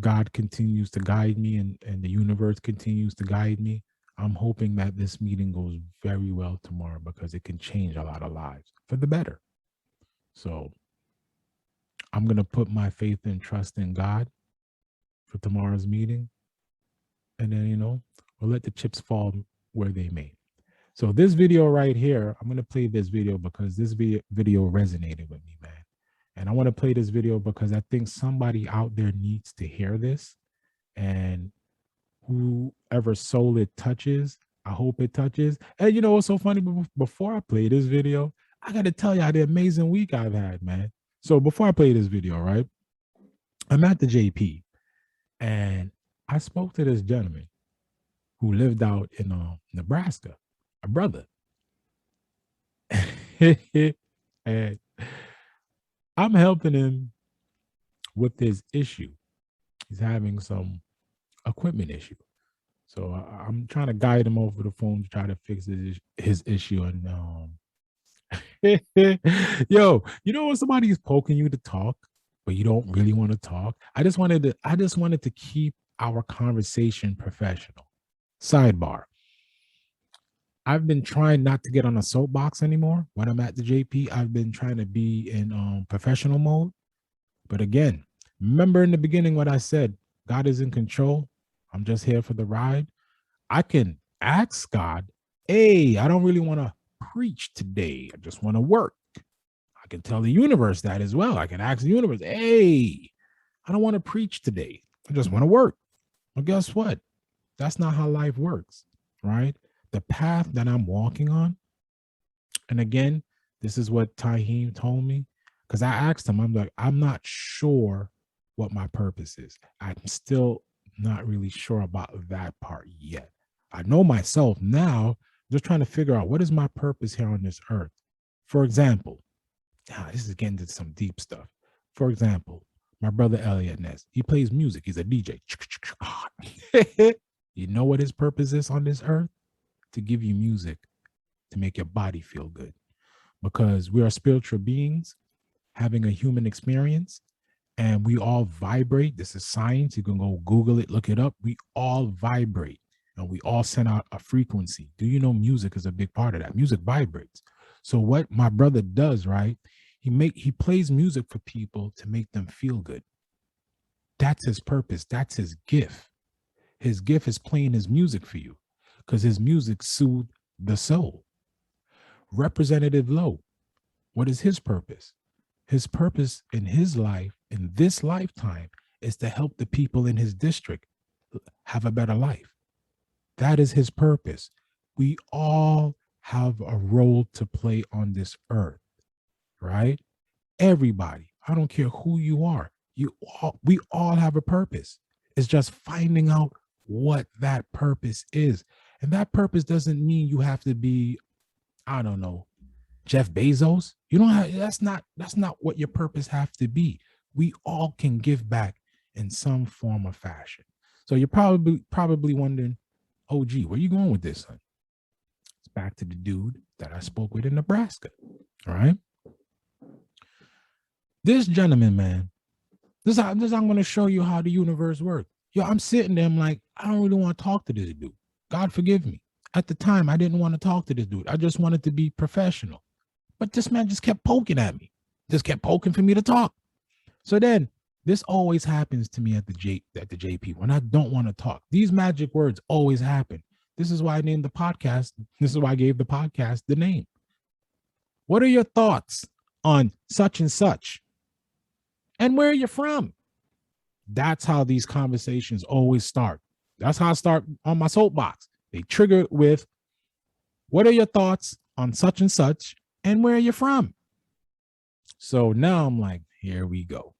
God continues to guide me, and the universe continues to guide me. I'm hoping that this meeting goes very well tomorrow because it can change a lot of lives for the better. So I'm going to put my faith and trust in God for tomorrow's meeting. And then, we'll let the chips fall where they may. So this video right here, I'm going to play this video because this video resonated with me, man. And I want to play this video because I think somebody out there needs to hear this. And whoever soul it touches, I hope it touches. And you know what's so funny? Before I play this video, I got to tell y'all the amazing week I've had, man. So before I play this video, right, I'm at the JP, and I spoke to this gentleman who lived out in Nebraska, a brother. And I'm helping him with his issue. He's having some equipment issue. So I'm trying to guide him over the phone to try to fix his issue. And yo, you know when somebody is poking you to talk, but you don't really want to talk? I just wanted to keep our conversation professional. Sidebar. I've been trying not to get on a soapbox anymore. When I'm at the JP, I've been trying to be in professional mode. But again, remember in the beginning what I said, God is in control. I'm just here for the ride. I can ask God, hey, I don't really want to preach today. I just want to work. I can tell the universe that as well. I can ask the universe, hey, I don't want to preach today. I just want to work. Well, guess what? That's not how life works, right? The path that I'm walking on, and again, this is what Tahim told me, because I asked him, I'm like, I'm not sure what my purpose is. I'm still not really sure about that part yet. I know myself now, just trying to figure out what is my purpose here on this earth. For example, now this is getting to some deep stuff. For example, my brother Elliot Ness, he plays music. He's a DJ. You know what his purpose is on this earth? To give you music to make your body feel good. Because we are spiritual beings having a human experience and we all vibrate. This is science. You can go Google it, look it up. We all vibrate and we all send out a frequency. Do you know music is a big part of that? Music vibrates. So what my brother does, right? He plays music for people to make them feel good. That's his purpose. That's his gift. His gift is playing his music for you because his music soothes the soul. Representative Low, what is his purpose? His purpose in his life, in this lifetime, is to help the people in his district have a better life. That is his purpose. We all have a role to play on this earth, right? Everybody. I don't care who you are. We all have a purpose. It's just finding out what that purpose is. And that purpose doesn't mean you have to be, I don't know, Jeff Bezos. You don't have, that's not what your purpose have to be. We all can give back in some form or fashion. So you're probably wondering, oh gee, where you going with this, son? It's back to the dude that I spoke with in Nebraska. All right. This gentleman, man, I'm going to show you how the universe works. Yo, I'm sitting there, I'm like, I don't really want to talk to this dude. God forgive me. At the time, I didn't want to talk to this dude. I just wanted to be professional. But this man just kept poking at me, just kept poking for me to talk. So then this always happens to me at the JP when I don't want to talk. These magic words always happen. This is why I named the podcast. This is why I gave the podcast the name. What are your thoughts on such and such? And where are you from? That's how these conversations always start. That's how I start on my soapbox. They trigger it with, what are your thoughts on such and such? And where are you from? So now I'm like, here we go.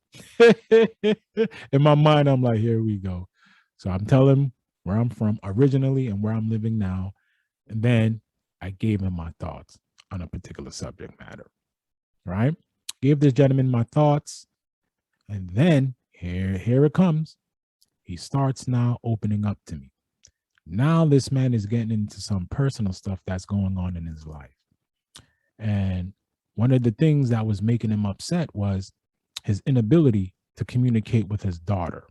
In my mind, I'm like, here we go. So I'm telling him where I'm from originally and where I'm living now. And then I gave him my thoughts on a particular subject matter, right? Gave this gentleman my thoughts. And then here it comes. He starts now opening up to me. Now this man is getting into some personal stuff that's going on in his life. And one of the things that was making him upset was his inability to communicate with his daughter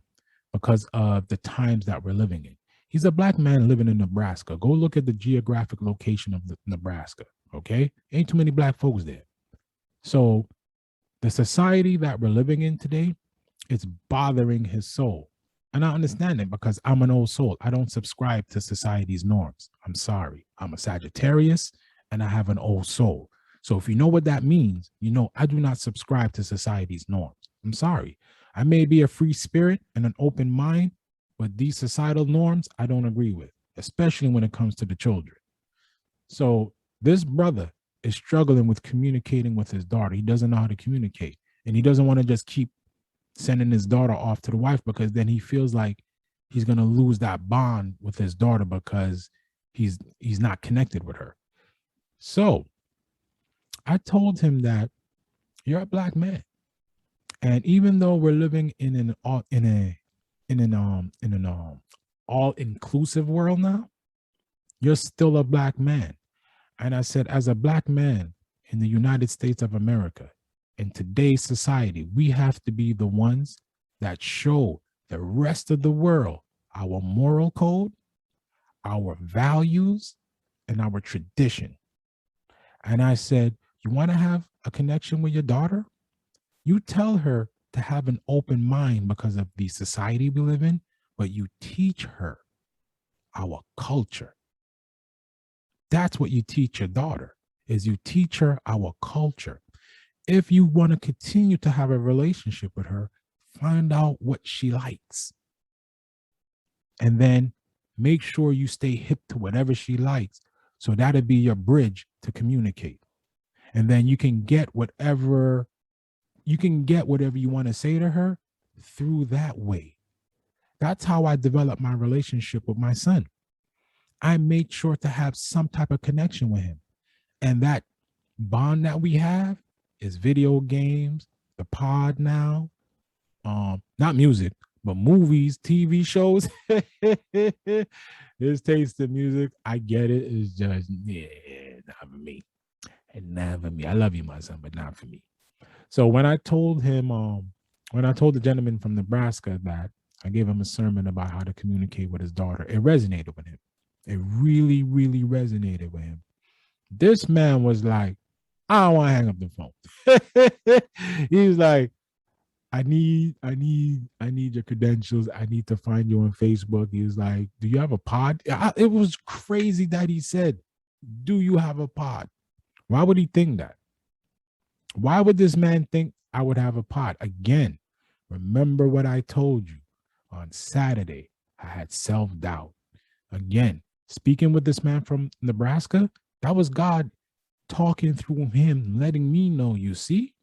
because of the times that we're living in. He's a black man living in Nebraska. Go look at the geographic location of Nebraska, okay? Ain't too many black folks there. So the society that we're living in today, it's bothering his soul. And I understand it because I'm an old soul. I don't subscribe to society's norms. I'm sorry. I'm a Sagittarius and I have an old soul. So if you know what that means, you know I do not subscribe to society's norms. I'm sorry. I may be a free spirit and an open mind, but these societal norms I don't agree with, especially when it comes to the children. So this brother is struggling with communicating with his daughter. He doesn't know how to communicate. And he doesn't want to just keep sending his daughter off to the wife because then he feels like he's going to lose that bond with his daughter because he's not connected with her. So I told him that you're a black man. And even though we're living in an all-inclusive world now, you're still a black man. And I said, as a black man in the United States of America, in today's society, we have to be the ones that show the rest of the world our moral code, our values, and our tradition. And I said, you want to have a connection with your daughter? You tell her to have an open mind because of the society we live in, but you teach her our culture. That's what you teach your daughter, is you teach her our culture. If you want to continue to have a relationship with her, find out what she likes. And then make sure you stay hip to whatever she likes. So that'll be your bridge to communicate. And then you can get whatever you want to say to her through that way. That's how I developed my relationship with my son. I made sure to have some type of connection with him. And that bond that we have is video games, the pod now, not music, but movies, TV shows. His taste in music, I get it. It's just, not for me. And not for me. I love you, my son, but not for me. So when I told him, when I told the gentleman from Nebraska that I gave him a sermon about how to communicate with his daughter, it resonated with him. It really, really resonated with him. This man was like, I don't want to hang up the phone. He's like, I need your credentials. I need to find you on Facebook. He was like, do you have a pod? It was crazy that he said, do you have a pod? Why would he think that? Why would this man think I would have a pod? Again, remember what I told you on Saturday. I had self-doubt. Again, speaking with this man from Nebraska, that was God talking through him, letting me know, you see,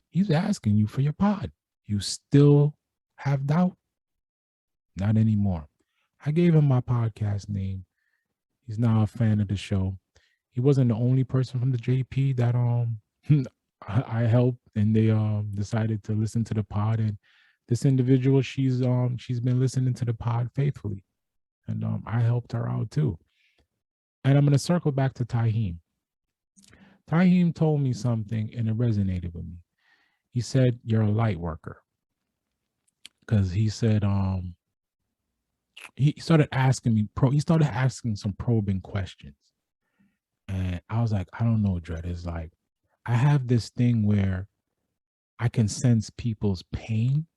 he's asking you for your pod. You still have doubt? Not anymore. I gave him my podcast name. He's now a fan of the show. He wasn't the only person from the JP that I helped, and they decided to listen to the pod. And this individual, she's been listening to the pod faithfully, and I helped her out too. And I'm gonna circle back to Taheem. Taheem told me something, and it resonated with me. He said, "You're a light worker," because he said he started asking some probing questions, and I was like, I don't know, Dred. It's like I have this thing where I can sense people's pain,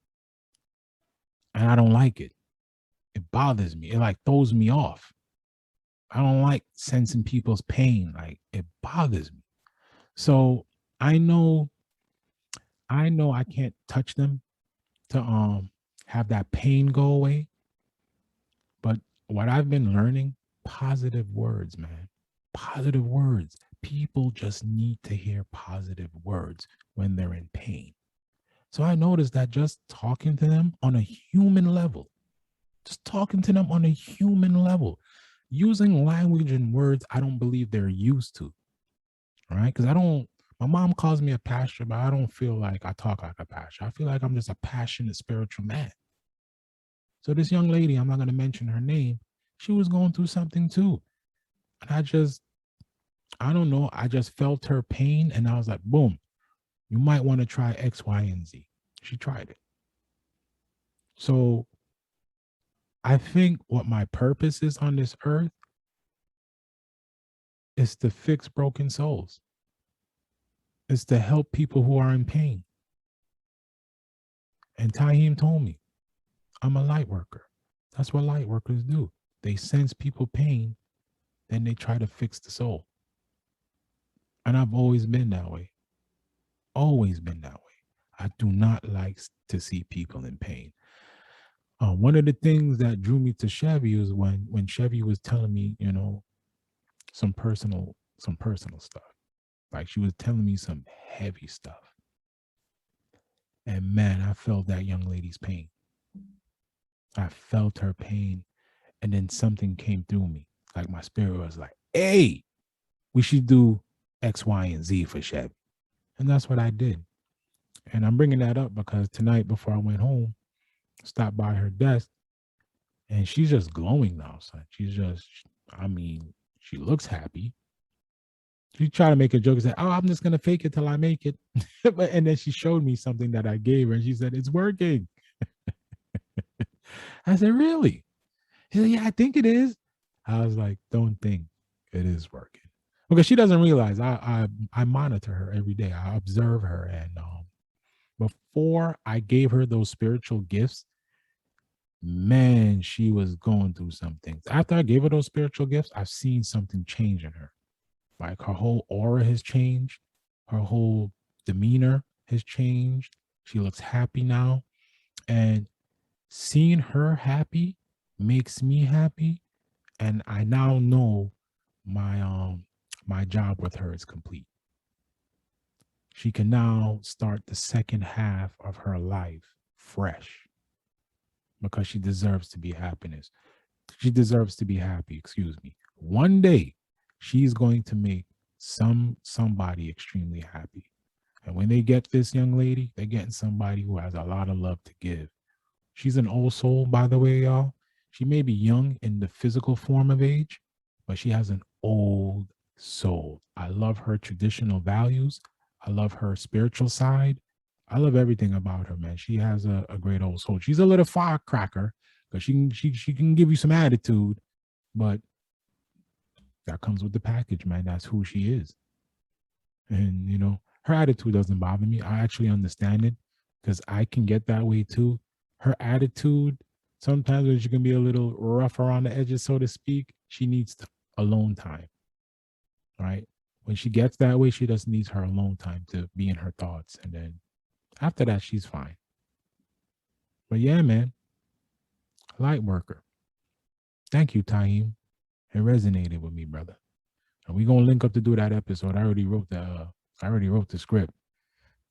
and I don't like it. It bothers me. It like throws me off. I don't like sensing people's pain. Like it bothers me. So I know I can't touch them to have that pain go away. But what I've been learning, positive words, man. Positive words. People just need to hear positive words when they're in pain. So I noticed that just talking to them on a human level, using language and words I don't believe they're used to, right? Because my mom calls me a pastor, but I don't feel like I talk like a pastor. I feel like I'm just a passionate spiritual man. So this young lady, I'm not going to mention her name, she was going through something too. And I don't know, I just felt her pain, and I was like, boom, you might want to try X, Y, and Z. She tried it. So I think what my purpose is on this earth is to fix broken souls. It's to help people who are in pain. And Taheem told me, I'm a light worker. That's what light workers do. They sense people pain, then they try to fix the soul. And I've always been that way. Always been that way. I do not like to see people in pain. One of the things that drew me to Chevy was when Chevy was telling me, some personal stuff. Like she was telling me some heavy stuff. And man, I felt that young lady's pain. I felt her pain. And then something came through me. Like my spirit was like, hey, we should do X, Y, and Z for Chevy. And that's what I did. And I'm bringing that up because tonight before I went home, stopped by her desk, And she's just glowing now, son. I mean, she looks happy. She tried to make a joke and say, "Oh, I'm just gonna fake it till I make it." And then she showed me something that I gave her, and she said, "It's working." I said, "Really?" She said, "Yeah, I think it is." I was like, "Don't think it is working," because she doesn't realize I monitor her every day. I observe her, and before I gave her those spiritual gifts, man, she was going through some things. After I gave her those spiritual gifts, I've seen something change in her. Like her whole aura has changed, her whole demeanor has changed. She looks happy now. And seeing her happy makes me happy. And I now know my job with her is complete. She can now start the second half of her life fresh because she deserves to be happiness. She deserves to be happy, excuse me. One day she's going to make somebody extremely happy. And when they get this young lady, they're getting somebody who has a lot of love to give. She's an old soul, by the way, y'all. She may be young in the physical form of age, but she has an old soul. I love her traditional values. I love her spiritual side. I love everything about her, man. She has a great old soul. She's a little firecracker because she can give you some attitude, but that comes with the package, man. That's who she is. And her attitude doesn't bother me. I actually understand it because I can get that way too. Her attitude, sometimes when she can be a little rough around the edges, so to speak, she needs alone time, right? When she gets that way, she just needs her alone time to be in her thoughts. And then after that, she's fine. But yeah, man, light worker. Thank you, Taim. It resonated with me, brother. And we're gonna link up to do that episode. I already wrote the script.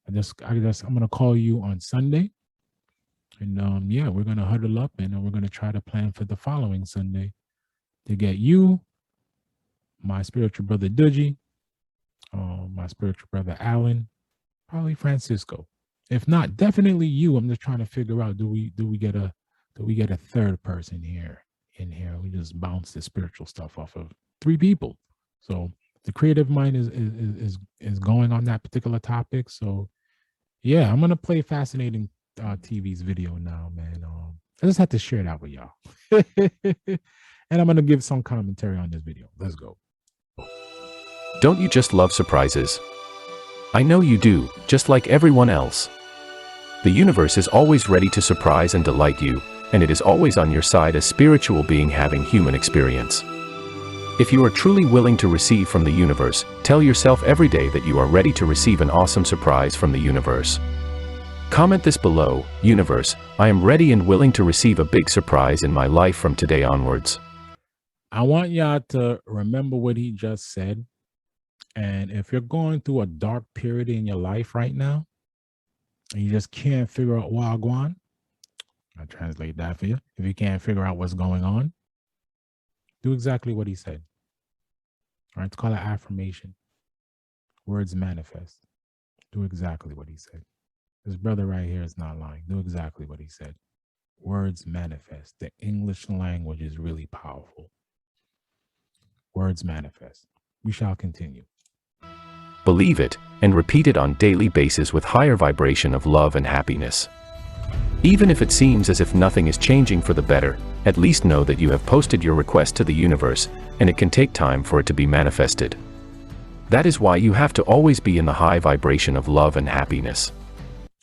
I'm gonna call you on Sunday. And yeah, we're gonna huddle up and we're gonna try to plan for the following Sunday to get you, my spiritual brother Dudgy, my spiritual brother Alan, probably Francisco. If not, definitely you. I'm just trying to figure out do we get a third person here in here? We just bounce the spiritual stuff off of three people. So the creative mind is going on that particular topic. So yeah, I'm gonna play Fascinating TV's video now, man. I just had to share that with y'all. And I'm gonna give some commentary on this video. Let's go. Don't you just love surprises? I know you do, just like everyone else. The universe is always ready to surprise and delight you, and it is always on your side as spiritual being having human experience. If you are truly willing to receive from the universe, tell yourself every day that you are ready to receive an awesome surprise from the universe. Comment this below: Universe, I am ready and willing to receive a big surprise in my life from today onwards. I want y'all to remember what he just said. And if you're going through a dark period in your life right now, and you just can't figure out Wagwan, I'll translate that for you. If you can't figure out what's going on, do exactly what he said. All right, it's called an affirmation. Words manifest. Do exactly what he said. This brother right here is not lying. Do exactly what he said. Words manifest. The English language is really powerful. Words manifest. We shall continue. Believe it, and repeat it on daily basis with higher vibration of love and happiness. Even if it seems as if nothing is changing for the better, at least know that you have posted your request to the universe, and it can take time for it to be manifested. That is why you have to always be in the high vibration of love and happiness.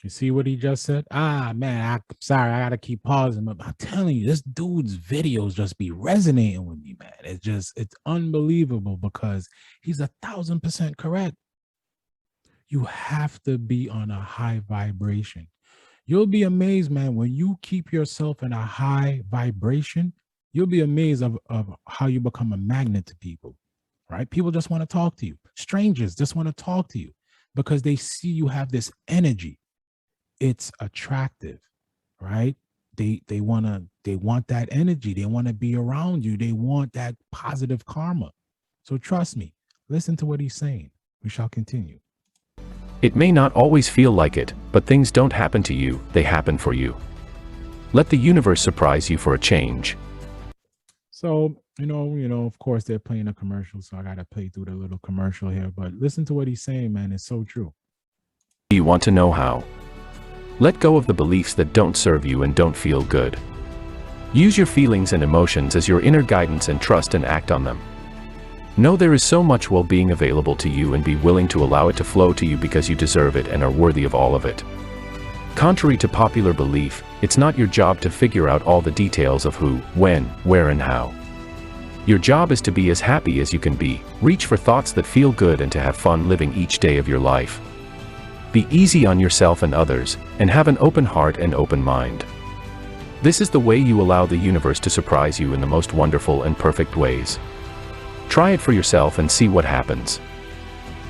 You see what he just said? Man, I'm sorry, I gotta keep pausing, but I'm telling you, this dude's videos just be resonating with me, man. It's unbelievable because he's 1,000% correct. You have to be on a high vibration. You'll be amazed, man, when you keep yourself in a high vibration, you'll be amazed of how you become a magnet to people, right? People just want to talk to you. Strangers just want to talk to you because they see you have this energy. It's attractive, right? They want that energy. They want to be around you. They want that positive karma. So trust me, listen to what he's saying. We shall continue. It may not always feel like it, but things don't happen to you, they happen for you. Let the universe surprise you for a change. So, of course they're playing a commercial, so I gotta play through the little commercial here. But listen to what he's saying, man. It's so true. Do you want to know how? Let go of the beliefs that don't serve you and don't feel good. Use your feelings and emotions as your inner guidance and trust and act on them. Know there is so much well-being available to you and be willing to allow it to flow to you because you deserve it and are worthy of all of it. Contrary to popular belief, it's not your job to figure out all the details of who, when, where and how. Your job is to be as happy as you can be, reach for thoughts that feel good and to have fun living each day of your life. Be easy on yourself and others, and have an open heart and open mind. This is the way you allow the universe to surprise you in the most wonderful and perfect ways. Try it for yourself and see what happens.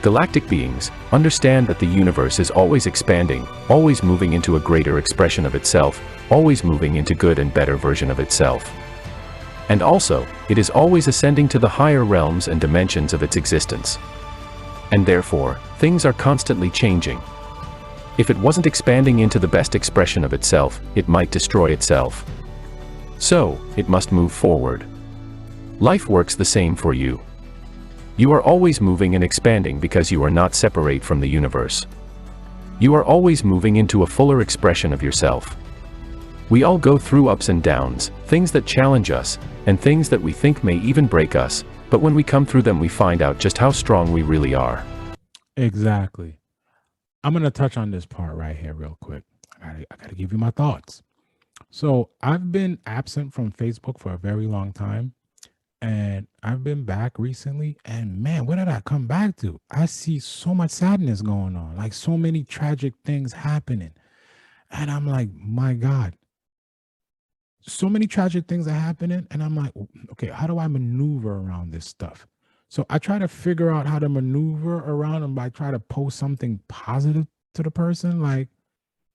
Galactic beings, understand that the universe is always expanding, always moving into a greater expression of itself, always moving into good and better version of itself. And also, it is always ascending to the higher realms and dimensions of its existence. And therefore, things are constantly changing. If it wasn't expanding into the best expression of itself, it might destroy itself. So, it must move forward. Life works the same for you. You are always moving and expanding because you are not separate from the universe. You are always moving into a fuller expression of yourself. We all go through ups and downs, things that challenge us, and things that we think may even break us, but when we come through them we find out just how strong we really are. Exactly. I'm gonna touch on this part right here real quick. I gotta give you my thoughts. So I've been absent from Facebook for a very long time, and I've been back recently. And man, what did I come back to? I see so much sadness going on, like so many tragic things happening, and I'm like, my God, so many tragic things are happening, and I'm like, okay, how do I maneuver around this stuff? So I try to figure out how to maneuver around them by try to post something positive to the person, like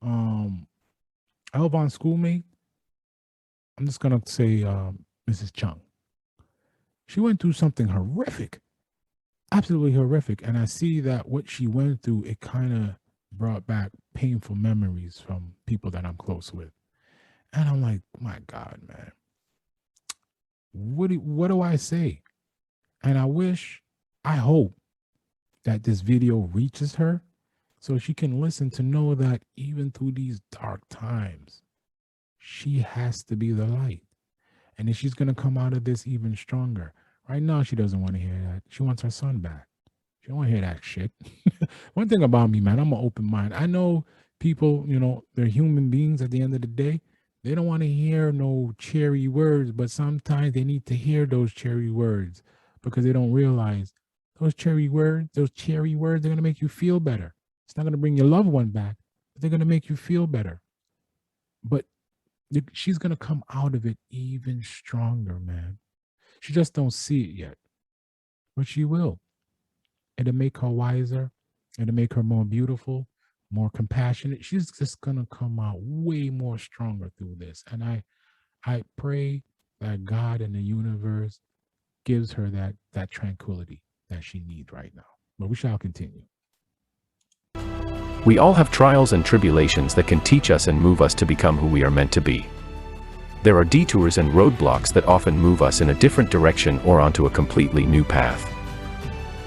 um Elvon schoolmate. I'm just gonna say Mrs. Chung. She went through something horrific, absolutely horrific, and I see that what she went through, it kind of brought back painful memories from people that I'm close with, and I'm like, my God, man, what do I say? And I hope that this video reaches her so she can listen to know that even through these dark times, she has to be the light. And then she's going to come out of this even stronger. Right now, she doesn't want to hear that. She wants her son back. She don't want to hear that shit. One thing about me, man, I'm an open mind. I know people, they're human beings at the end of the day. They don't want to hear no cherry words, but sometimes they need to hear those cherry words because they don't realize those cherry words, they're going to make you feel better. It's not going to bring your loved one back, but they're going to make you feel better. But she's going to come out of it even stronger, man. She just don't see it yet, but she will. It'll make her wiser. It'll make her more beautiful, more compassionate. She's just going to come out way more stronger through this. And I pray that God and the universe gives her that tranquility that she needs right now. But we shall continue. We all have trials and tribulations that can teach us and move us to become who we are meant to be. There are detours and roadblocks that often move us in a different direction or onto a completely new path.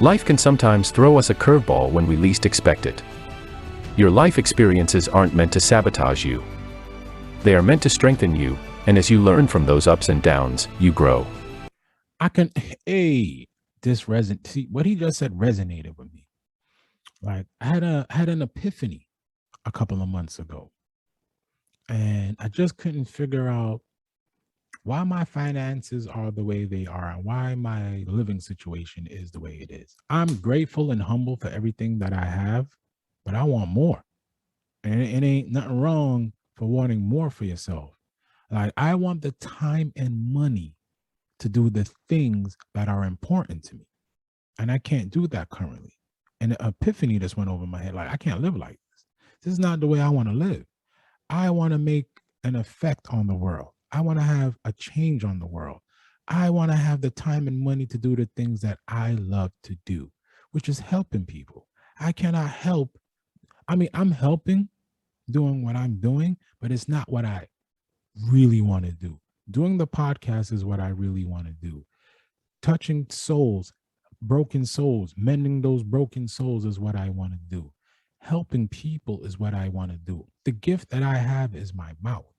Life can sometimes throw us a curveball when we least expect it. Your life experiences aren't meant to sabotage you. They are meant to strengthen you, and as you learn from those ups and downs, you grow. See, what he just said resonated with me. Like I had an epiphany a couple of months ago, and I just couldn't figure out why my finances are the way they are and why my living situation is the way it is. I'm grateful and humble for everything that I have, but I want more. And it ain't nothing wrong for wanting more for yourself. Like I want the time and money to do the things that are important to me. And I can't do that currently. And the epiphany just went over my head. Like, I can't live like this. This is not the way I want to live. I want to make an effect on the world. I want to have a change on the world. I want to have the time and money to do the things that I love to do, which is helping people. I cannot help. I mean, I'm helping doing what I'm doing, but it's not what I really want to do. Doing the podcast is what I really want to do. Touching souls, broken souls, mending those broken souls is what I want to do. Helping people is what I want to do. The gift that I have is my mouth,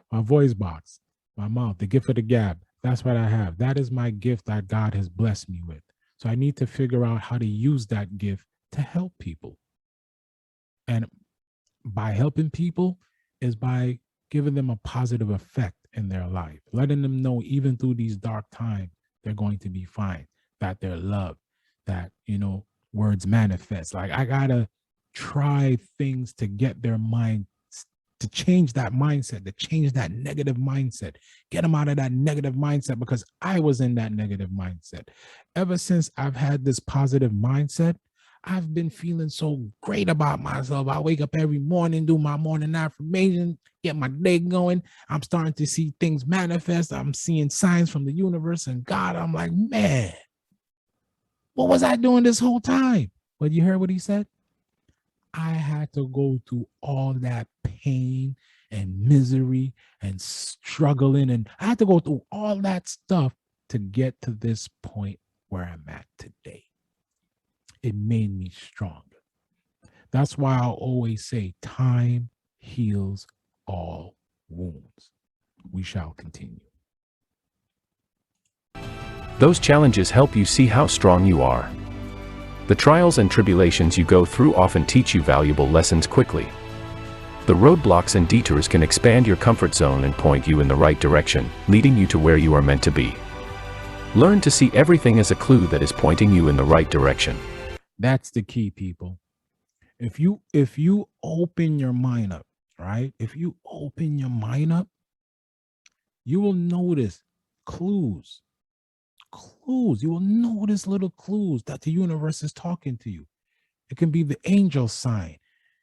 my voice box, my mouth, the gift of the gab. That's what I have. That is my gift that God has blessed me with. So I need to figure out how to use that gift to help people. And by helping people is by giving them a positive effect in their life, letting them know even through these dark times, they're going to be fine, that they're loved, that, words manifest. Like I gotta try things to get their mind to change that mindset, to change that negative mindset, get them out of that negative mindset because I was in that negative mindset. Ever since I've had this positive mindset, I've been feeling so great about myself. I wake up every morning, do my morning affirmation, get my day going. I'm starting to see things manifest. I'm seeing signs from the universe and God. I'm like, man, what was I doing this whole time? But you heard what he said? I had to go through all that pain and misery and struggling. And I had to go through all that stuff to get to this point where I'm at today. It made me stronger. That's why I'll always say time heals all wounds. We shall continue. Those challenges help you see how strong you are. The trials and tribulations you go through often teach you valuable lessons quickly. The roadblocks and detours can expand your comfort zone and point you in the right direction, leading you to where you are meant to be. Learn to see everything as a clue that is pointing you in the right direction. That's the key, people. If you open your mind up, right? If you open your mind up, you will notice clues. You will notice little clues that the universe is talking to you. It can be the angel sign.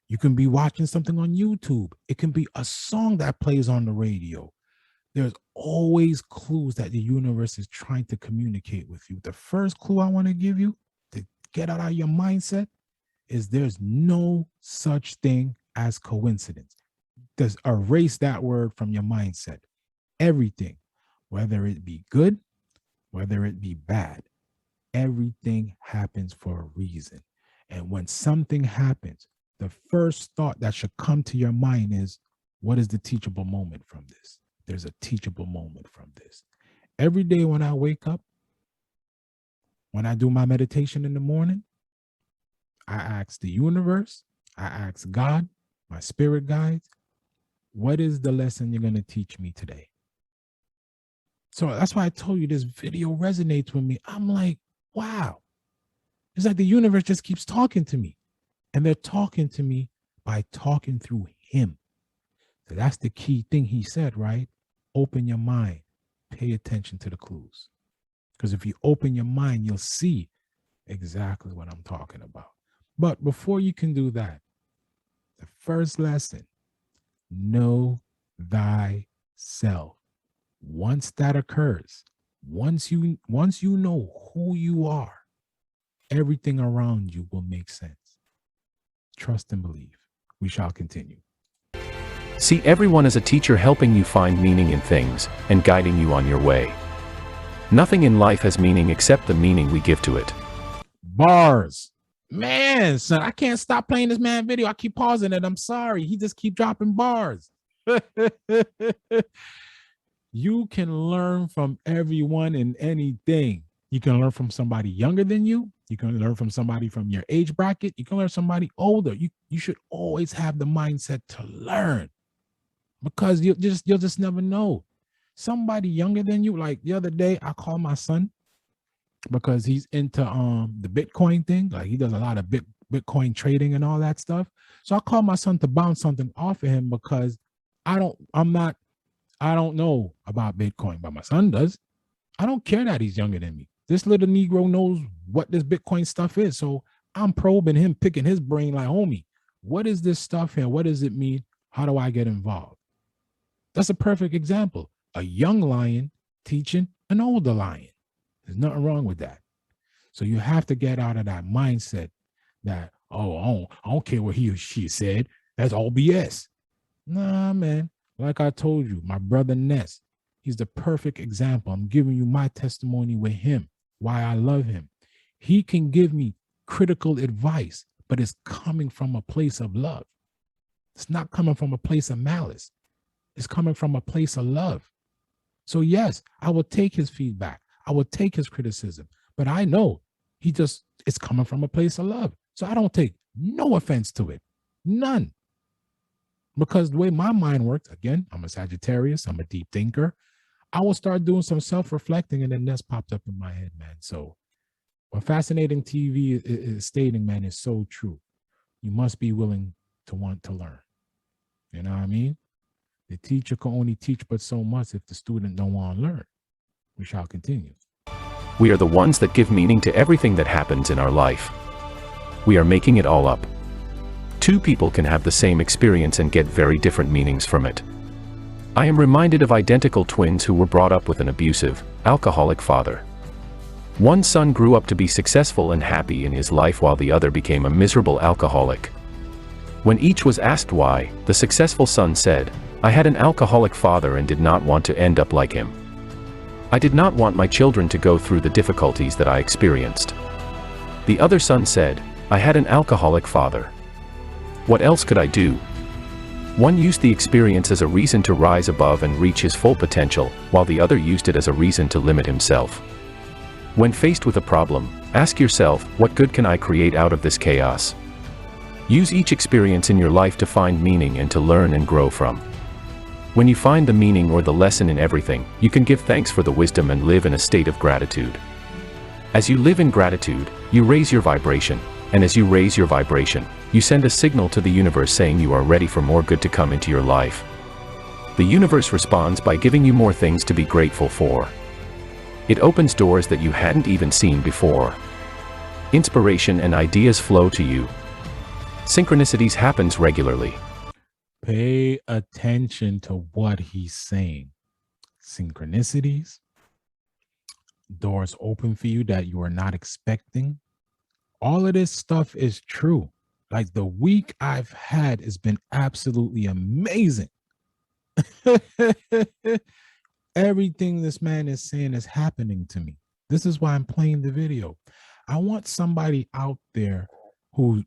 You can be watching something on YouTube. It can be a song that plays on the radio. There's always clues that the universe is trying to communicate with you. The first clue I want to give you to get out of your mindset is there's no such thing as coincidence. Just erase that word from your mindset. Everything, whether it be good, whether it be bad, everything happens for a reason. And when something happens, the first thought that should come to your mind is, what is the teachable moment from this? There's a teachable moment from this. Every day when I wake up, when I do my meditation in the morning, I ask the universe, I ask God, my spirit guides, what is the lesson you're going to teach me today? So that's why I told you this video resonates with me. I'm like, wow. It's like the universe just keeps talking to me. And they're talking to me by talking through him. So that's the key thing he said, right? Open your mind. Pay attention to the clues. Because if you open your mind, you'll see exactly what I'm talking about. But before you can do that, the first lesson, know thyself. Once that occurs, once you know who you are, everything around you will make sense. Trust and believe. We shall continue. See everyone as a teacher helping you find meaning in things and guiding you on your way. Nothing in life has meaning except the meaning we give to it. Bars. Man, son, I can't stop playing this man video. I keep pausing it. I'm sorry. He just keep dropping bars. You can learn from everyone and anything. You can learn from somebody younger than you. You can learn from somebody from your age bracket. You can learn somebody older. You should always have the mindset to learn, because you'll just never know. Somebody younger than you, like the other day, I called my son because he's into the Bitcoin thing. Like he does a lot of Bitcoin trading and all that stuff. So I called my son to bounce something off of him because I don't know about Bitcoin, but my son does. I don't care that he's younger than me. This little Negro knows what this Bitcoin stuff is. So I'm probing him, picking his brain like, homie, what is this stuff here? What does it mean? How do I get involved? That's a perfect example. A young lion teaching an older lion. There's nothing wrong with that. So you have to get out of that mindset that, oh, I don't care what he or she said. That's all BS. Nah, man. Like I told you, my brother Ness, he's the perfect example. I'm giving you my testimony with him, why I love him. He can give me critical advice, but it's coming from a place of love. It's not coming from a place of malice. It's coming from a place of love. So, yes, I will take his feedback. I will take his criticism, but I know it's coming from a place of love. So I don't take no offense to it. None. Because the way my mind works, again, I'm a Sagittarius, I'm a deep thinker. I will start doing some self-reflecting, and then this popped up in my head, man. So what Fascinating TV is stating, man, is so true. You must be willing to want to learn. You know what I mean? The teacher can only teach but so much if the student don't want to learn. We shall continue. We are the ones that give meaning to everything that happens in our life. We are making it all up. Two people can have the same experience and get very different meanings from it. I am reminded of identical twins who were brought up with an abusive, alcoholic father. One son grew up to be successful and happy in his life while the other became a miserable alcoholic. When each was asked why, the successful son said, "I had an alcoholic father and did not want to end up like him. I did not want my children to go through the difficulties that I experienced." The other son said, "I had an alcoholic father. What else could I do?" One used the experience as a reason to rise above and reach his full potential, while the other used it as a reason to limit himself. When faced with a problem, ask yourself, what good can I create out of this chaos? Use each experience in your life to find meaning and to learn and grow from. When you find the meaning or the lesson in everything, you can give thanks for the wisdom and live in a state of gratitude. As you live in gratitude, you raise your vibration, and as you raise your vibration, you send a signal to the universe saying you are ready for more good to come into your life. The universe responds by giving you more things to be grateful for. It opens doors that you hadn't even seen before. Inspiration and ideas flow to you. Synchronicities happens regularly. Pay attention to what he's saying. Synchronicities, doors open for you that you are not expecting. All of this stuff is true. Like the week I've had has been absolutely amazing. Everything this man is saying is happening to me. This is why I'm playing the video. I want somebody out there who's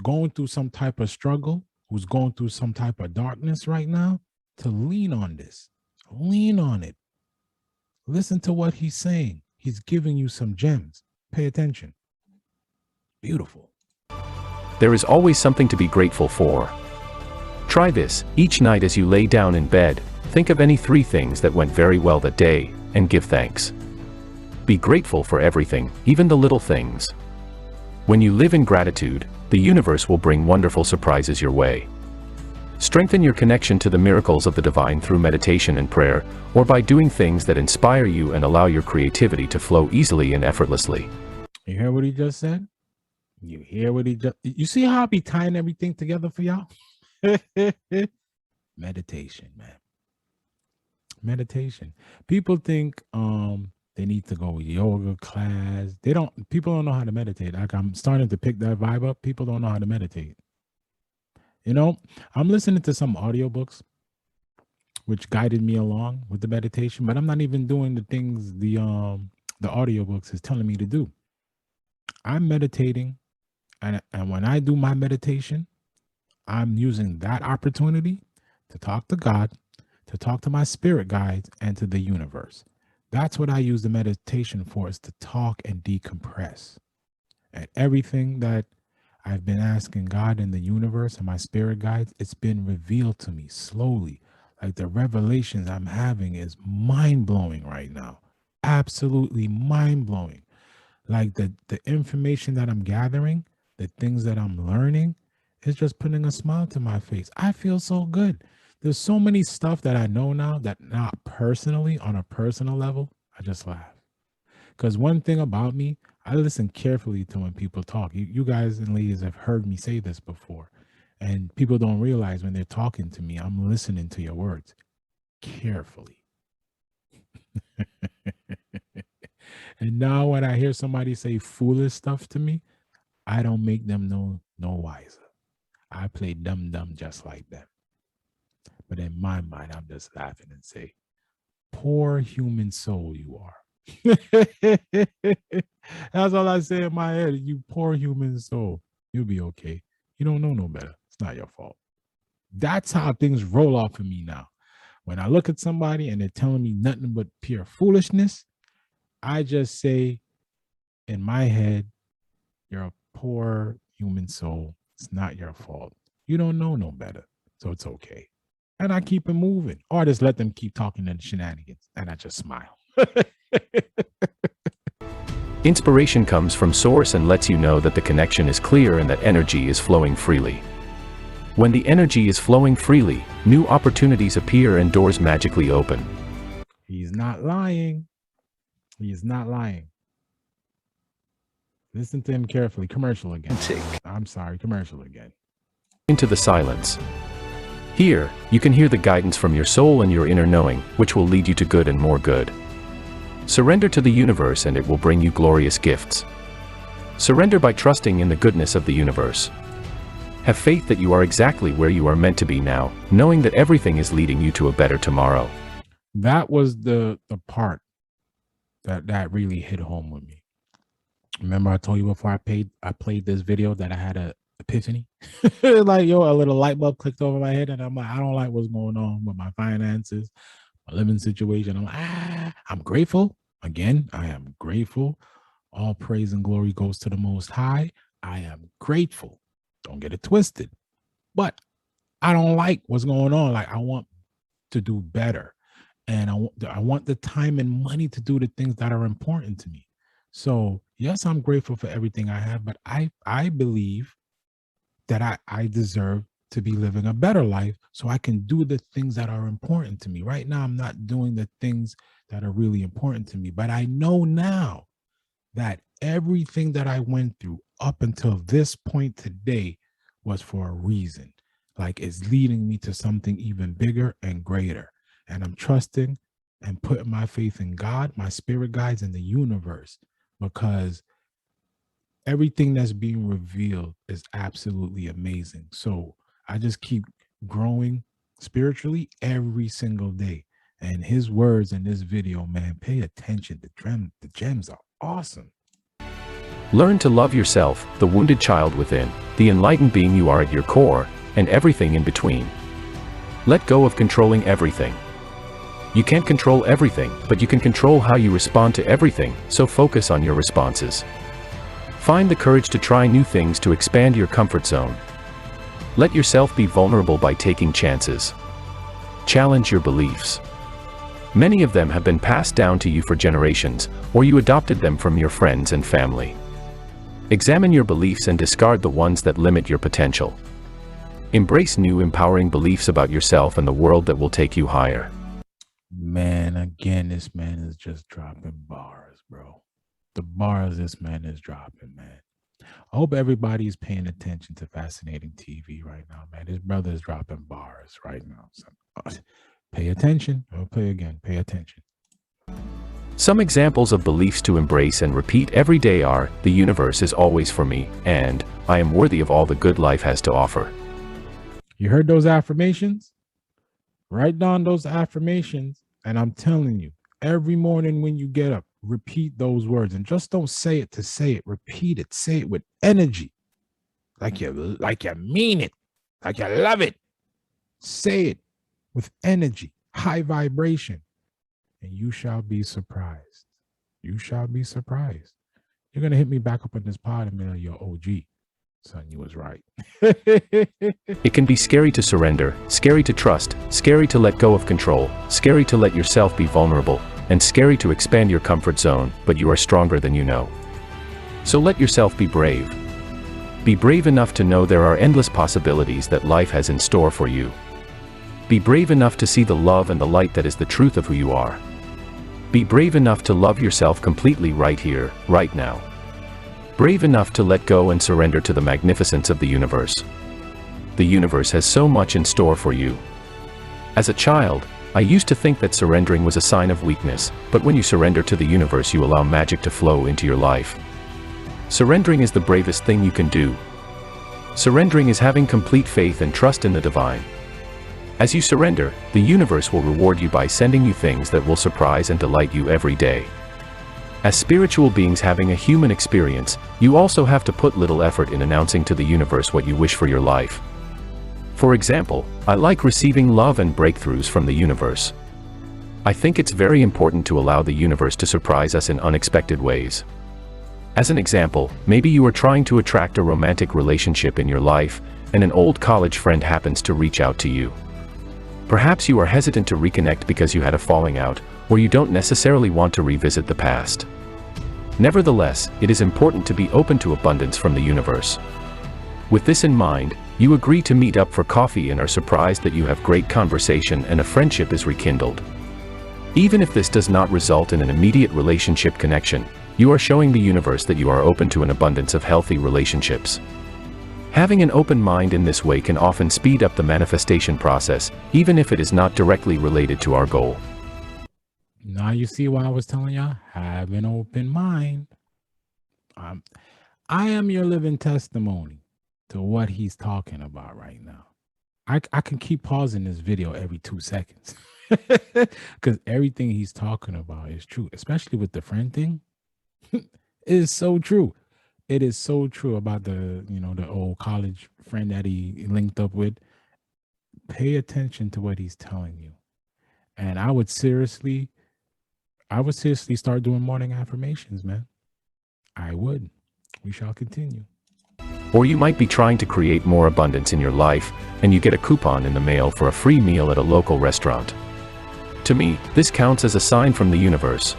going through some type of struggle, who's going through some type of darkness right now, to lean on this. Lean on it. Listen to what he's saying. He's giving you some gems. Pay attention. Beautiful. There is always something to be grateful for. Try this, each night as you lay down in bed, think of any 3 things that went very well that day, and give thanks. Be grateful for everything, even the little things. When you live in gratitude, the universe will bring wonderful surprises your way. Strengthen your connection to the miracles of the divine through meditation and prayer, or by doing things that inspire you and allow your creativity to flow easily and effortlessly. You hear what he just said? You hear what he just... You see how I be tying everything together for y'all? Meditation, man. Meditation. People think they need to go yoga class. People don't know how to meditate. Like, I'm starting to pick that vibe up. People don't know how to meditate. You know, I'm listening to some audiobooks which guided me along with the meditation, but I'm not even doing the things the audiobooks is telling me to do. I'm meditating, and when I do my meditation, I'm using that opportunity to talk to God, to talk to my spirit guides, and to the universe. That's what I use the meditation for, is to talk and decompress. And everything that I've been asking God and the universe and my spirit guides, it's been revealed to me slowly. Like the revelations I'm having is mind-blowing right now. Absolutely mind-blowing. Like the information that I'm gathering, the things that I'm learning, is just putting a smile to my face. I feel so good. There's so many stuff that I know now that not personally, on a personal level, I just laugh. Because one thing about me, I listen carefully to when people talk. You guys and ladies have heard me say this before. And people don't realize when they're talking to me, I'm listening to your words carefully. And now when I hear somebody say foolish stuff to me, I don't make them no wiser. I play dumb just like them. But in my mind, I'm just laughing and say, poor human soul you are. That's all I say in my head. You poor human soul. You'll be okay. You don't know no better. It's not your fault. That's how things roll off of me now. When I look at somebody and they're telling me nothing but pure foolishness, I just say in my head, you're a poor human soul. It's not your fault. You don't know no better. So it's okay. And I keep it moving. Or I just let them keep talking and shenanigans. And I just smile. Inspiration comes from source and lets you know that the connection is clear and that energy is flowing freely. When the energy is flowing freely, new opportunities appear and doors magically open. He's not lying. He is not lying. Listen to him carefully. Commercial again. I'm sorry, commercial again. Into the silence. Here, you can hear the guidance from your soul and your inner knowing, which will lead you to good and more good. Surrender to the universe and it will bring you glorious gifts. Surrender by trusting in the goodness of the universe. Have faith that you are exactly where you are meant to be now, knowing that everything is leading you to a better tomorrow. That was the part that really hit home with me. Remember I told you before I played this video that I had a epiphany? Like, a little light bulb clicked over my head and I'm like, I don't like what's going on with my finances, my living situation. I'm like, I'm grateful. Again, I am grateful. All praise and glory goes to the Most High. I am grateful. Don't get it twisted. But I don't like what's going on. Like, I want to do better. And I want the time and money to do the things that are important to me. So, yes, I'm grateful for everything I have, but I believe that I deserve to be living a better life so I can do the things that are important to me. Right now, I'm not doing the things that are really important to me, but I know now that everything that I went through up until this point today was for a reason. Like, it's leading me to something even bigger and greater. And I'm trusting and putting my faith in God, my spirit guides, and the universe, because everything that's being revealed is absolutely amazing. So I just keep growing spiritually every single day. And his words in this video, man, pay attention. The gems are awesome. Learn to love yourself, the wounded child within, the enlightened being you are at your core, and everything in between. Let go of controlling everything. You can't control everything, but you can control how you respond to everything, so focus on your responses. Find the courage to try new things to expand your comfort zone. Let yourself be vulnerable by taking chances. Challenge your beliefs. Many of them have been passed down to you for generations, or you adopted them from your friends and family. Examine your beliefs and discard the ones that limit your potential. Embrace new empowering beliefs about yourself and the world that will take you higher. Man, again, this man is just dropping bars, bro. The bars this man is dropping, man. I hope everybody is paying attention to Fascinating TV right now, man. His brother is dropping bars right now. So, pay attention. I'll play again. Pay attention. Some examples of beliefs to embrace and repeat every day are, the universe is always for me, and I am worthy of all the good life has to offer. You heard those affirmations? Write down those affirmations, and I'm telling you, every morning when you get up, repeat those words, and just don't say it to say it. Repeat it. Say it with energy, like you mean it, like you love it. Say it with energy, high vibration, and you shall be surprised. You shall be surprised. You're gonna hit me back up on this pod and be like, "Yo, OG, son, you was right." It can be scary to surrender, scary to trust, scary to let go of control, scary to let yourself be vulnerable, and scary to expand your comfort zone, but you are stronger than you know. So let yourself be brave. Be brave enough to know there are endless possibilities that life has in store for you. Be brave enough to see the love and the light that is the truth of who you are. Be brave enough to love yourself completely right here, right now. Brave enough to let go and surrender to the magnificence of the universe. The universe has so much in store for you. As a child, I used to think that surrendering was a sign of weakness, but when you surrender to the universe, you allow magic to flow into your life. Surrendering is the bravest thing you can do. Surrendering is having complete faith and trust in the divine. As you surrender, the universe will reward you by sending you things that will surprise and delight you every day. As spiritual beings having a human experience, you also have to put little effort in announcing to the universe what you wish for your life. For example, I like receiving love and breakthroughs from the universe. I think it's very important to allow the universe to surprise us in unexpected ways. As an example, maybe you are trying to attract a romantic relationship in your life, and an old college friend happens to reach out to you. Perhaps you are hesitant to reconnect because you had a falling out, or you don't necessarily want to revisit the past. Nevertheless, it is important to be open to abundance from the universe. With this in mind, you agree to meet up for coffee and are surprised that you have great conversation and a friendship is rekindled. Even if this does not result in an immediate relationship connection, you are showing the universe that you are open to an abundance of healthy relationships. Having an open mind in this way can often speed up the manifestation process, even if it is not directly related to our goal. Now you see why I was telling y'all, have an open mind. I am your living testimony to what he's talking about right now. I can keep pausing this video every 2 seconds because everything he's talking about is true, especially with the friend thing. It is so true. It is so true about the old college friend that he linked up with. Pay attention to what he's telling you. And I would seriously start doing morning affirmations, man. I would. We shall continue. Or you might be trying to create more abundance in your life, and you get a coupon in the mail for a free meal at a local restaurant. To me, this counts as a sign from the universe.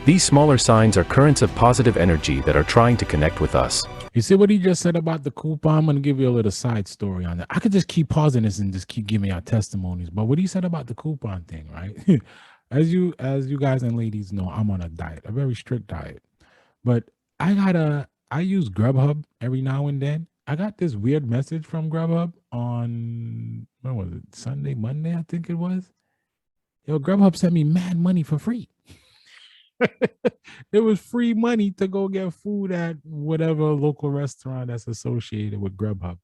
These smaller signs are currents of positive energy that are trying to connect with us. You see what he just said about the coupon? I'm going to give you a little side story on that. I could just keep pausing this and just keep giving out testimonies. But what he said about the coupon thing, right? As you guys and ladies know, I'm on a diet, a very strict diet. But I use Grubhub every now and then. I got this weird message from Grubhub on, when was it? Sunday, Monday, I think it was. Yo, Grubhub sent me mad money for free. It was free money to go get food at whatever local restaurant that's associated with Grubhub.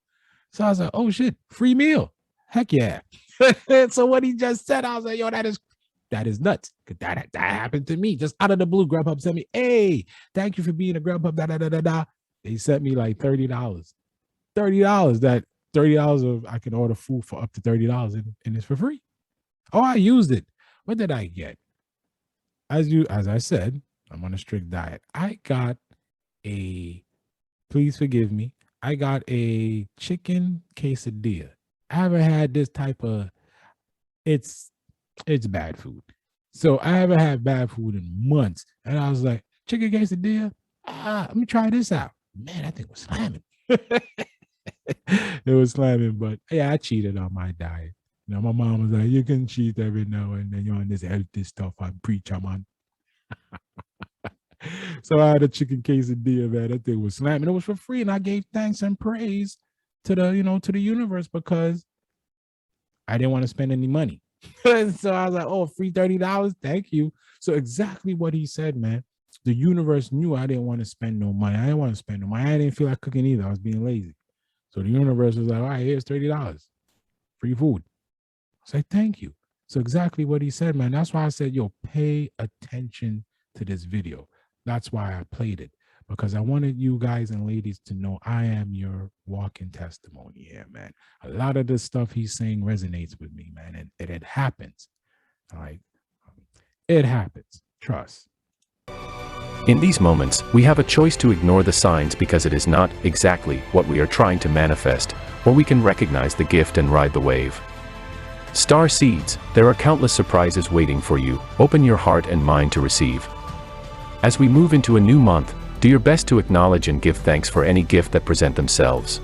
So I was like, oh shit, free meal. Heck yeah. So what he just said, I was like, yo, that is nuts. That happened to me. Just out of the blue, Grubhub sent me, hey, thank you for being a Grubhub, da-da-da-da-da. They sent me like $30. $30. $30 of I can order food for up to $30 and it's for free. Oh, I used it. What did I get? As I said, I'm on a strict diet. I got please forgive me, I got a chicken quesadilla. I haven't had this type of, it's bad food. So I haven't had bad food in months. And I was like, chicken quesadilla? Let me try this out. Man, that thing was slamming. It was slamming, but yeah, I cheated on my diet. You know, my mom was like, you can cheat every now and then. You're on this healthy stuff I preach, I'm on. So I had a chicken quesadilla, man. That thing was slamming. It was for free. And I gave thanks and praise to the universe because I didn't want to spend any money. So I was like, oh, free $30. Thank you. So exactly what he said, man. The universe knew I didn't want to spend no money. I didn't want to spend no money. I didn't feel like cooking either. I was being lazy. So the universe was like, all right, here's $30. Free food. Say thank you. So exactly what he said, man. That's why I said, yo, pay attention to this video. That's why I played it, because I wanted you guys and ladies to know I am your walking testimony here, man. A lot of the stuff he's saying resonates with me, man. And it happens. Like, it happens. Trust. In these moments, we have a choice to ignore the signs because it is not exactly what we are trying to manifest, or we can recognize the gift and ride the wave. Star seeds, there are countless surprises waiting for you. Open your heart and mind to receive. As we move into a new month, do your best to acknowledge and give thanks for any gift that present themselves.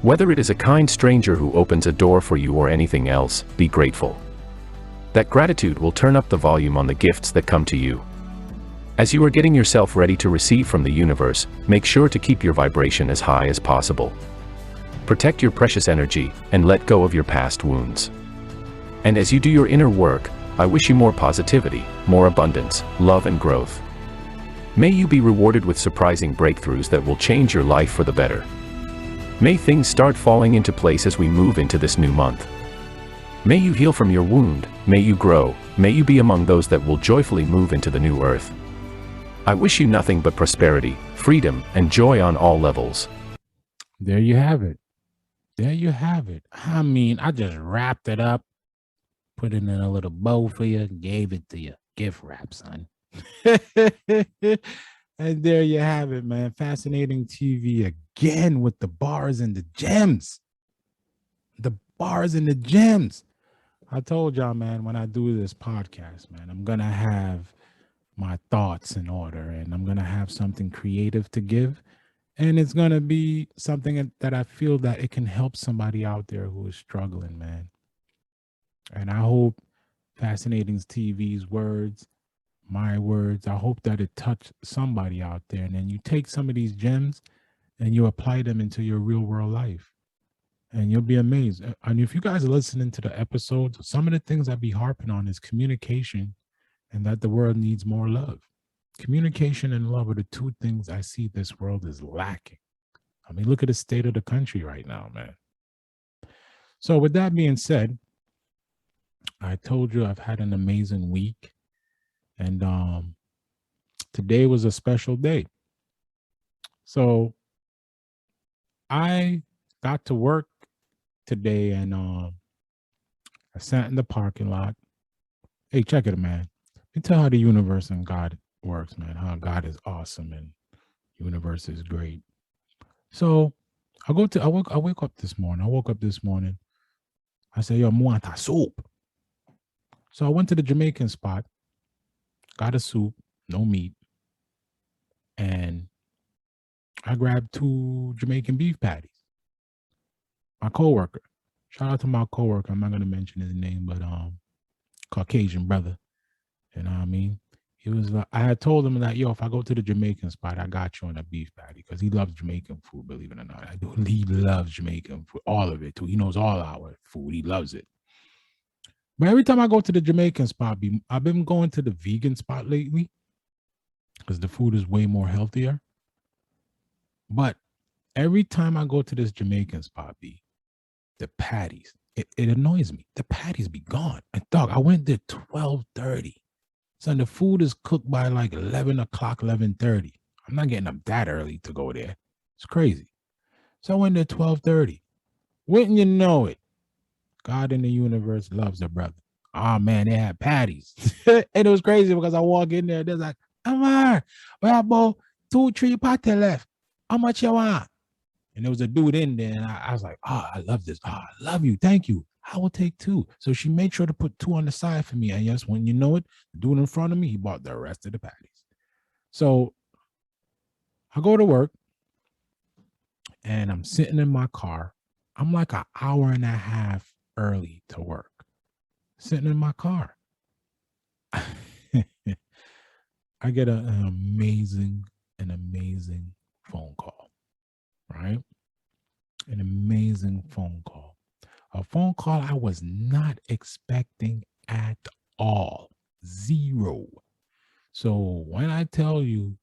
Whether it is a kind stranger who opens a door for you or anything else, be grateful. That gratitude will turn up the volume on the gifts that come to you. As you are getting yourself ready to receive from the universe, make sure to keep your vibration as high as possible. Protect your precious energy and let go of your past wounds. And as you do your inner work, I wish you more positivity, more abundance, love and growth. May you be rewarded with surprising breakthroughs that will change your life for the better. May things start falling into place as we move into this new month. May you heal from your wound, may you grow, may you be among those that will joyfully move into the new earth. I wish you nothing but prosperity, freedom, and joy on all levels. There you have it. There you have it. I mean, I just wrapped it up, put it in a little bow for you, gave it to you. Gift wrap, son. And there you have it, man. Fascinating TV again with the bars and the gems. The bars and the gems. I told y'all, man, when I do this podcast, man, I'm going to have my thoughts in order and I'm going to have something creative to give. And it's going to be something that I feel that it can help somebody out there who is struggling, man. And I hope Fascinating TV's words, my words, I hope that it touched somebody out there. And then you take some of these gems and you apply them into your real world life. And you'll be amazed. And if you guys are listening to the episodes, some of the things I be harping on is communication and that the world needs more love. Communication and love are the two things I see this world is lacking. I mean, look at the state of the country right now, man. So with that being said, I told you I've had an amazing week. And today was a special day. So I got to work today and I sat in the parking lot. Hey, check it, man. Let me tell how the universe and God works, man. How God is awesome and universe is great. So I wake up this morning. I woke up this morning. I said, yo, I want a soup. So I went to the Jamaican spot, got a soup, no meat, and I grabbed 2 Jamaican beef patties. My coworker, shout out to my coworker. I'm not gonna mention his name, but Caucasian brother. You know what I mean? He was like, I had told him that, yo, if I go to the Jamaican spot, I got you on a beef patty because he loves Jamaican food, believe it or not. I do. He loves Jamaican food, all of it too. He knows all our food. He loves it. But every time I go to the Jamaican spot, I've been going to the vegan spot lately because the food is way more healthier. But every time I go to this Jamaican spot, the patties, it annoys me. The patties be gone. And dog, I went there 12:30. So the food is cooked by like 11 o'clock, 11:30. I'm not getting up that early to go there. It's crazy. So I went there 12:30. Wouldn't you know it? God in the universe loves a brother. Oh man, they had patties. And it was crazy because I walk in there, they're like, Amar, we have about 2-3 patty left. How much you want? And there was a dude in there, and I was like, I love this. I love you. Thank you. I will take 2. So she made sure to put 2 on the side for me. And yes, when you know it, the dude in front of me, he bought the rest of the patties. So I go to work and I'm sitting in my car. I'm like an hour and a half early to work, sitting in my car. I get an amazing phone call, right? An amazing phone call. A phone call I was not expecting at all. Zero. So when I tell you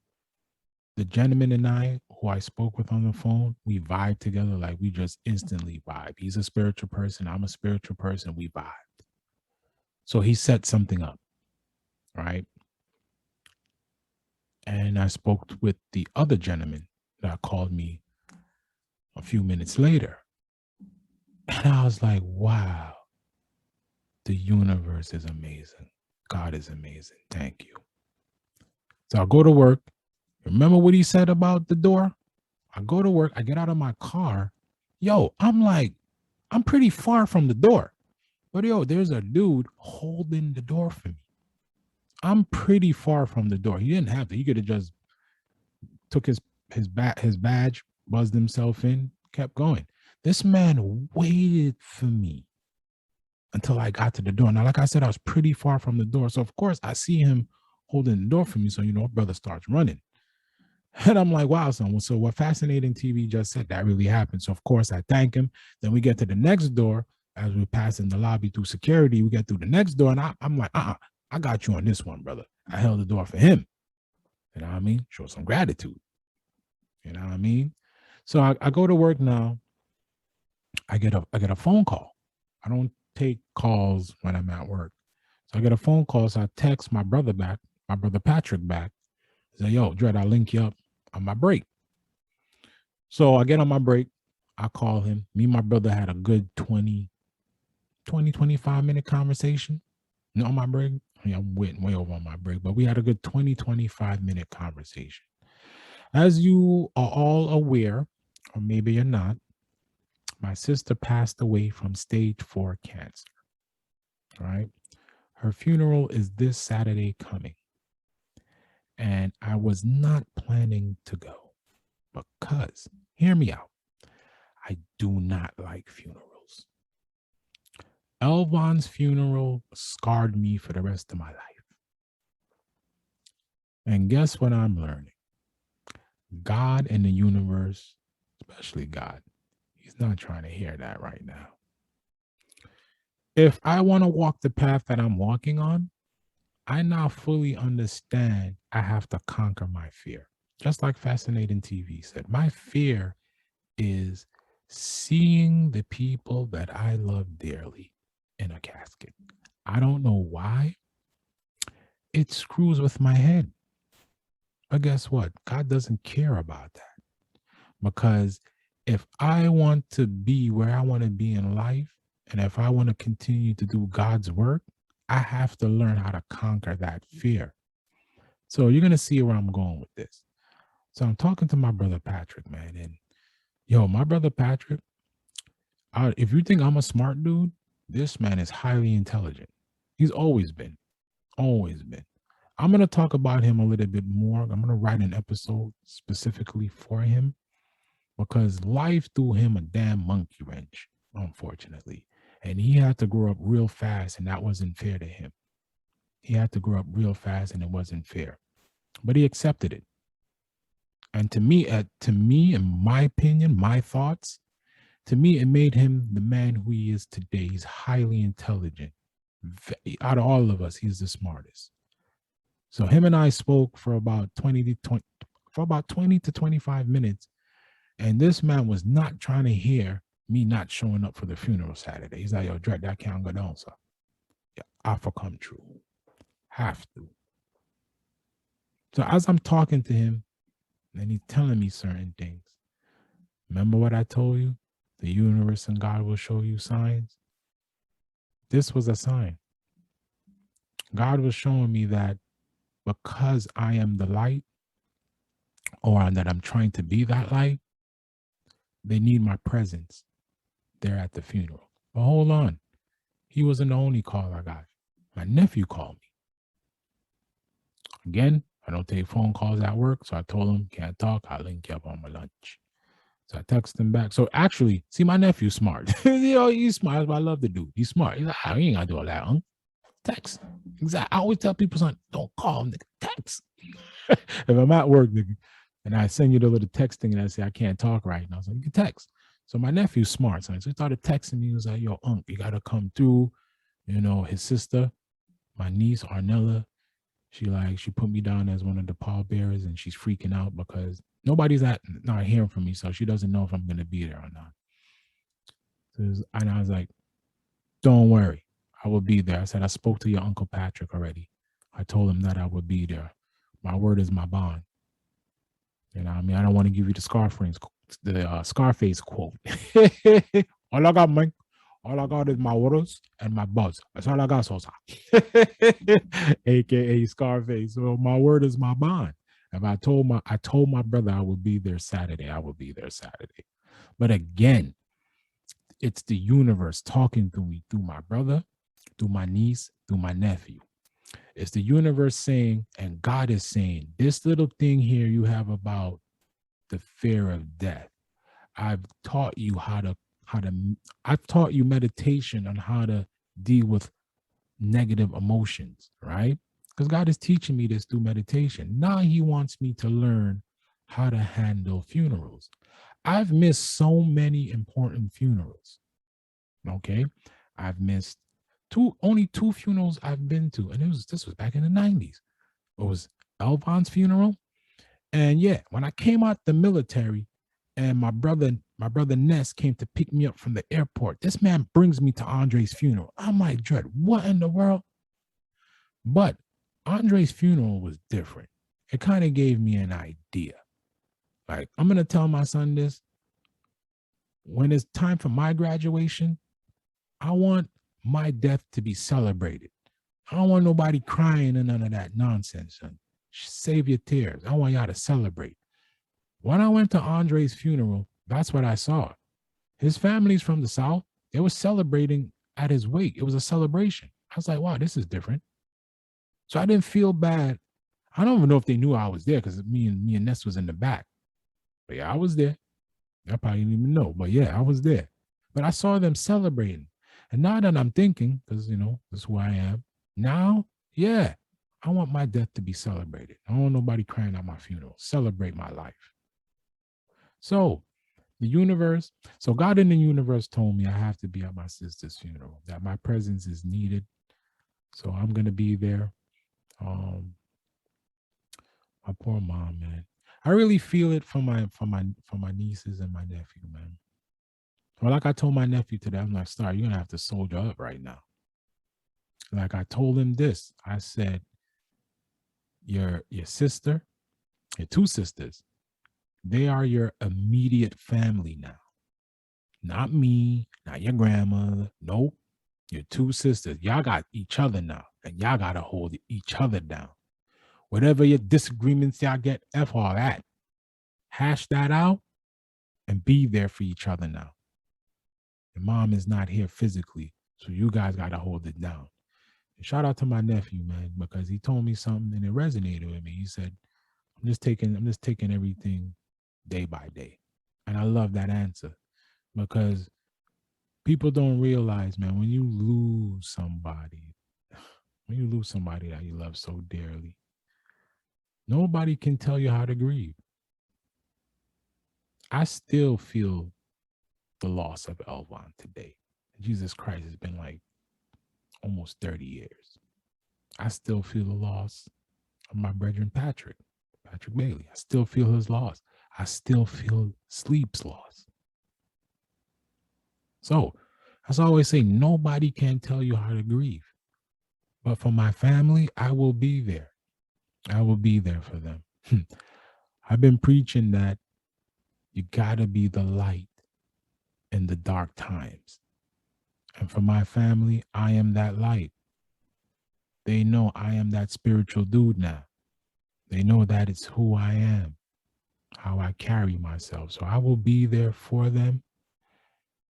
the gentleman and I, who I spoke with on the phone, we vibe together like we just instantly vibe. He's a spiritual person. I'm a spiritual person. We vibe. So he set something up, right? And I spoke with the other gentleman that called me a few minutes later. And I was like, wow, the universe is amazing. God is amazing. Thank you. So I go to work. Remember what he said about the door? I go to work. I get out of my car. Yo, I'm pretty far from the door. But yo, there's a dude holding the door for me. I'm pretty far from the door. He didn't have to. He could have just took his badge, buzzed himself in, kept going. This man waited for me until I got to the door. Now, like I said, I was pretty far from the door. So, of course, I see him holding the door for me. So, brother starts running. And I'm like, wow, son. So what Fascinating TV just said, that really happened. So, of course, I thank him. Then we get to the next door. As we pass in the lobby through security, we get through the next door. And I'm like, I got you on this one, brother. I held the door for him. You know what I mean? Show some gratitude. You know what I mean? So I go to work now. I get a phone call. I don't take calls when I'm at work. So I get a phone call. So I text my brother back, my brother Patrick back. I say, yo, Dread, I'll link you up on my break. So I get on my break. I call him. Me and my brother had a good 25-minute conversation on my break. Yeah, I went way over on my break, but we had a good 25-minute conversation. As you are all aware, or maybe you're not, my sister passed away from stage 4 cancer. Right? Her funeral is this Saturday coming. And I was not planning to go because, hear me out, I do not like funerals. Elvon's funeral scarred me for the rest of my life. And guess what I'm learning? God and the universe, especially God, he's not trying to hear that right now. If I want to walk the path that I'm walking on, I now fully understand I have to conquer my fear. Just like Fascinating TV said, my fear is seeing the people that I love dearly in a casket. I don't know why. It screws with my head. But guess what? God doesn't care about that. Because if I want to be where I want to be in life, and if I want to continue to do God's work, I have to learn how to conquer that fear. So you're going to see where I'm going with this. So I'm talking to my brother Patrick, man. And yo, my brother Patrick, if you think I'm a smart dude, this man is highly intelligent. He's always been, always been. I'm going to talk about him a little bit more. I'm going to write an episode specifically for him because life threw him a damn monkey wrench, unfortunately. And he had to grow up real fast, and that wasn't fair to him. He had to grow up real fast, and it wasn't fair. But he accepted it. And to me, in my opinion, my thoughts, to me, it made him the man who he is today. He's highly intelligent. Out of all of us, he's the smartest. So him and I spoke for about 20 to 25 minutes. And this man was not trying to hear me not showing up for the funeral Saturday. He's like, yo, Drake, that can't go down, sir. Yeah, I for come true. Have to. So as I'm talking to him, and he's telling me certain things. Remember what I told you? The universe and God will show you signs. This was a sign. God was showing me that because I am the light, or that I'm trying to be that light, they need my presence there at the funeral. But hold on. He wasn't the only call I got. My nephew called me. Again, I don't take phone calls at work, so I told him, can't talk, I'll link you up on my lunch. So I texted him back. So actually, see, my nephew's smart. He's smart. I love the dude. He's smart. He's like, oh, you ain't got to do all that, huh? Text. Exactly. I always tell people, son, don't call him, nigga. Text. If I'm at work, nigga, and I send you the little texting and I say, I can't talk right now. So you can text. So my nephew's smart, son. So he started texting me. He was like, yo, Unc, you got to come through. You know, his sister, my niece, Arnella, she put me down as one of the pallbearers, and she's freaking out because nobody's not hearing from me. So she doesn't know if I'm going to be there or not. And I was like, don't worry. I will be there. I said, I spoke to your Uncle Patrick already. I told him that I would be there. My word is my bond. You know what I mean? I don't want to give you the Scarface quote. All I got, man. All I got is my orders and my buzz. That's all I got, Sosa. AKA Scarface. So my word is my bond. If I told my brother I would be there Saturday, I would be there Saturday. But again, it's the universe talking to me through my brother, through my niece, through my nephew. It's the universe saying, and God is saying, this little thing here you have about the fear of death. I've taught you I've taught you meditation on how to deal with negative emotions, right? Because God is teaching me this through meditation. Now he wants me to learn how to handle funerals. I've missed so many important funerals. Okay. I've missed only two funerals I've been to. And this was back in the 90s. It was Elvon's funeral. And yeah, when I came out the military, and my brother Ness came to pick me up from the airport. This man brings me to Andre's funeral. I'm like, Dread, what in the world? But Andre's funeral was different. It kind of gave me an idea. Like, I'm gonna tell my son this. When it's time for my graduation, I want my death to be celebrated. I don't want nobody crying and none of that nonsense, son. Save your tears. I want y'all to celebrate. When I went to Andre's funeral, that's what I saw. His family's from the South. They were celebrating at his wake. It was a celebration. I was like, wow, this is different. So I didn't feel bad. I don't even know if they knew I was there because me and Ness was in the back. But yeah, I was there. I probably didn't even know. But yeah, I was there. But I saw them celebrating. And now that I'm thinking, because this is who I am, now, yeah, I want my death to be celebrated. I don't want nobody crying at my funeral. Celebrate my life. So God in the universe told me I have to be at my sister's funeral, that my presence is needed. So I'm gonna be there. My poor mom, man. I really feel it for my nieces and my nephew, man. Well, like I told my nephew today, I'm like, Star, you're gonna have to soldier up right now. Like I told him this. I said, your sister, your two sisters, they are your immediate family now. Not me, not your grandmother. Nope. Your two sisters. Y'all got each other now. And y'all gotta hold each other down. Whatever your disagreements y'all get, F all that. Hash that out and be there for each other now. Your mom is not here physically, so you guys gotta hold it down. And shout out to my nephew, man, because he told me something and it resonated with me. He said, I'm just taking everything day by day. And I love that answer because people don't realize, man, when you lose somebody that you love so dearly, nobody can tell you how to grieve. I still feel the loss of Elvon today. Jesus Christ, has been like almost 30 years. I still feel the loss of my brethren Patrick Bailey. I still feel his loss. I still feel Sleep's loss. So, as I always say, nobody can tell you how to grieve. But for my family, I will be there. I will be there for them. I've been preaching that you got to be the light in the dark times. And for my family, I am that light. They know I am that spiritual dude now. They know that it's who I am, how I carry myself. So I will be there for them.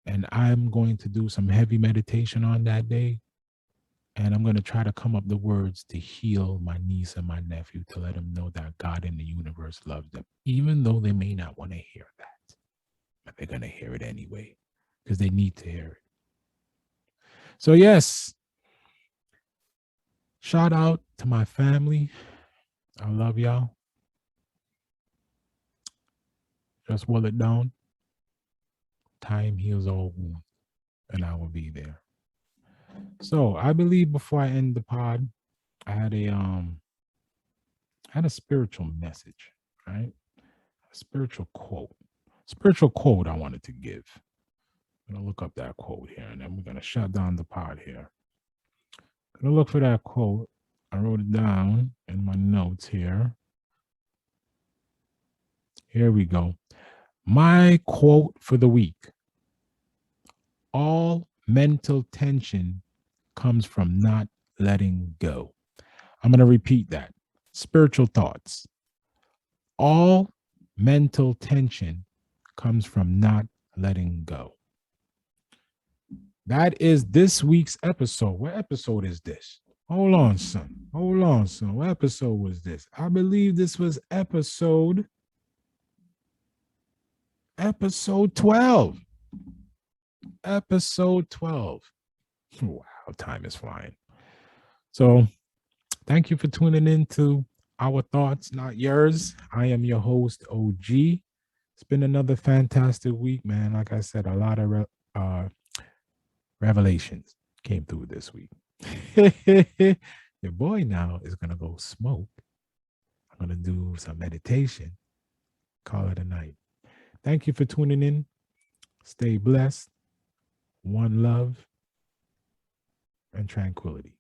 And I'm going to do some heavy meditation on that day. And I'm going to try to come up the words to heal my niece and my nephew, to let them know that God in the universe loves them, even though they may not want to hear that. But they're going to hear it anyway, because they need to hear it. So yes, shout out to my family. I love y'all. Just will it down. Time heals all wounds, and I will be there. So I believe before I end the pod, I had a spiritual message, right? A spiritual quote. Spiritual quote I wanted to give. I'm gonna look up that quote here, and then we're gonna shut down the pod here. I'm gonna look for that quote. I wrote it down in my notes here. Here we go. My quote for the week: all mental tension comes from not letting go. I'm going to repeat that. Spiritual thoughts. All mental tension comes from not letting go. That is this week's episode. What episode is this? Hold on, son. What episode was this? I believe this was episode 12. Episode 12. Wow, time is flying. So thank you for tuning in to Our Thoughts, Not Yours. I am your host, OG. It's been another fantastic week, man. Like I said, a lot of revelations came through this week. Your boy now is going to go smoke. I'm going to do some meditation. Call it a night. Thank you for tuning in. Stay blessed. One love and tranquility.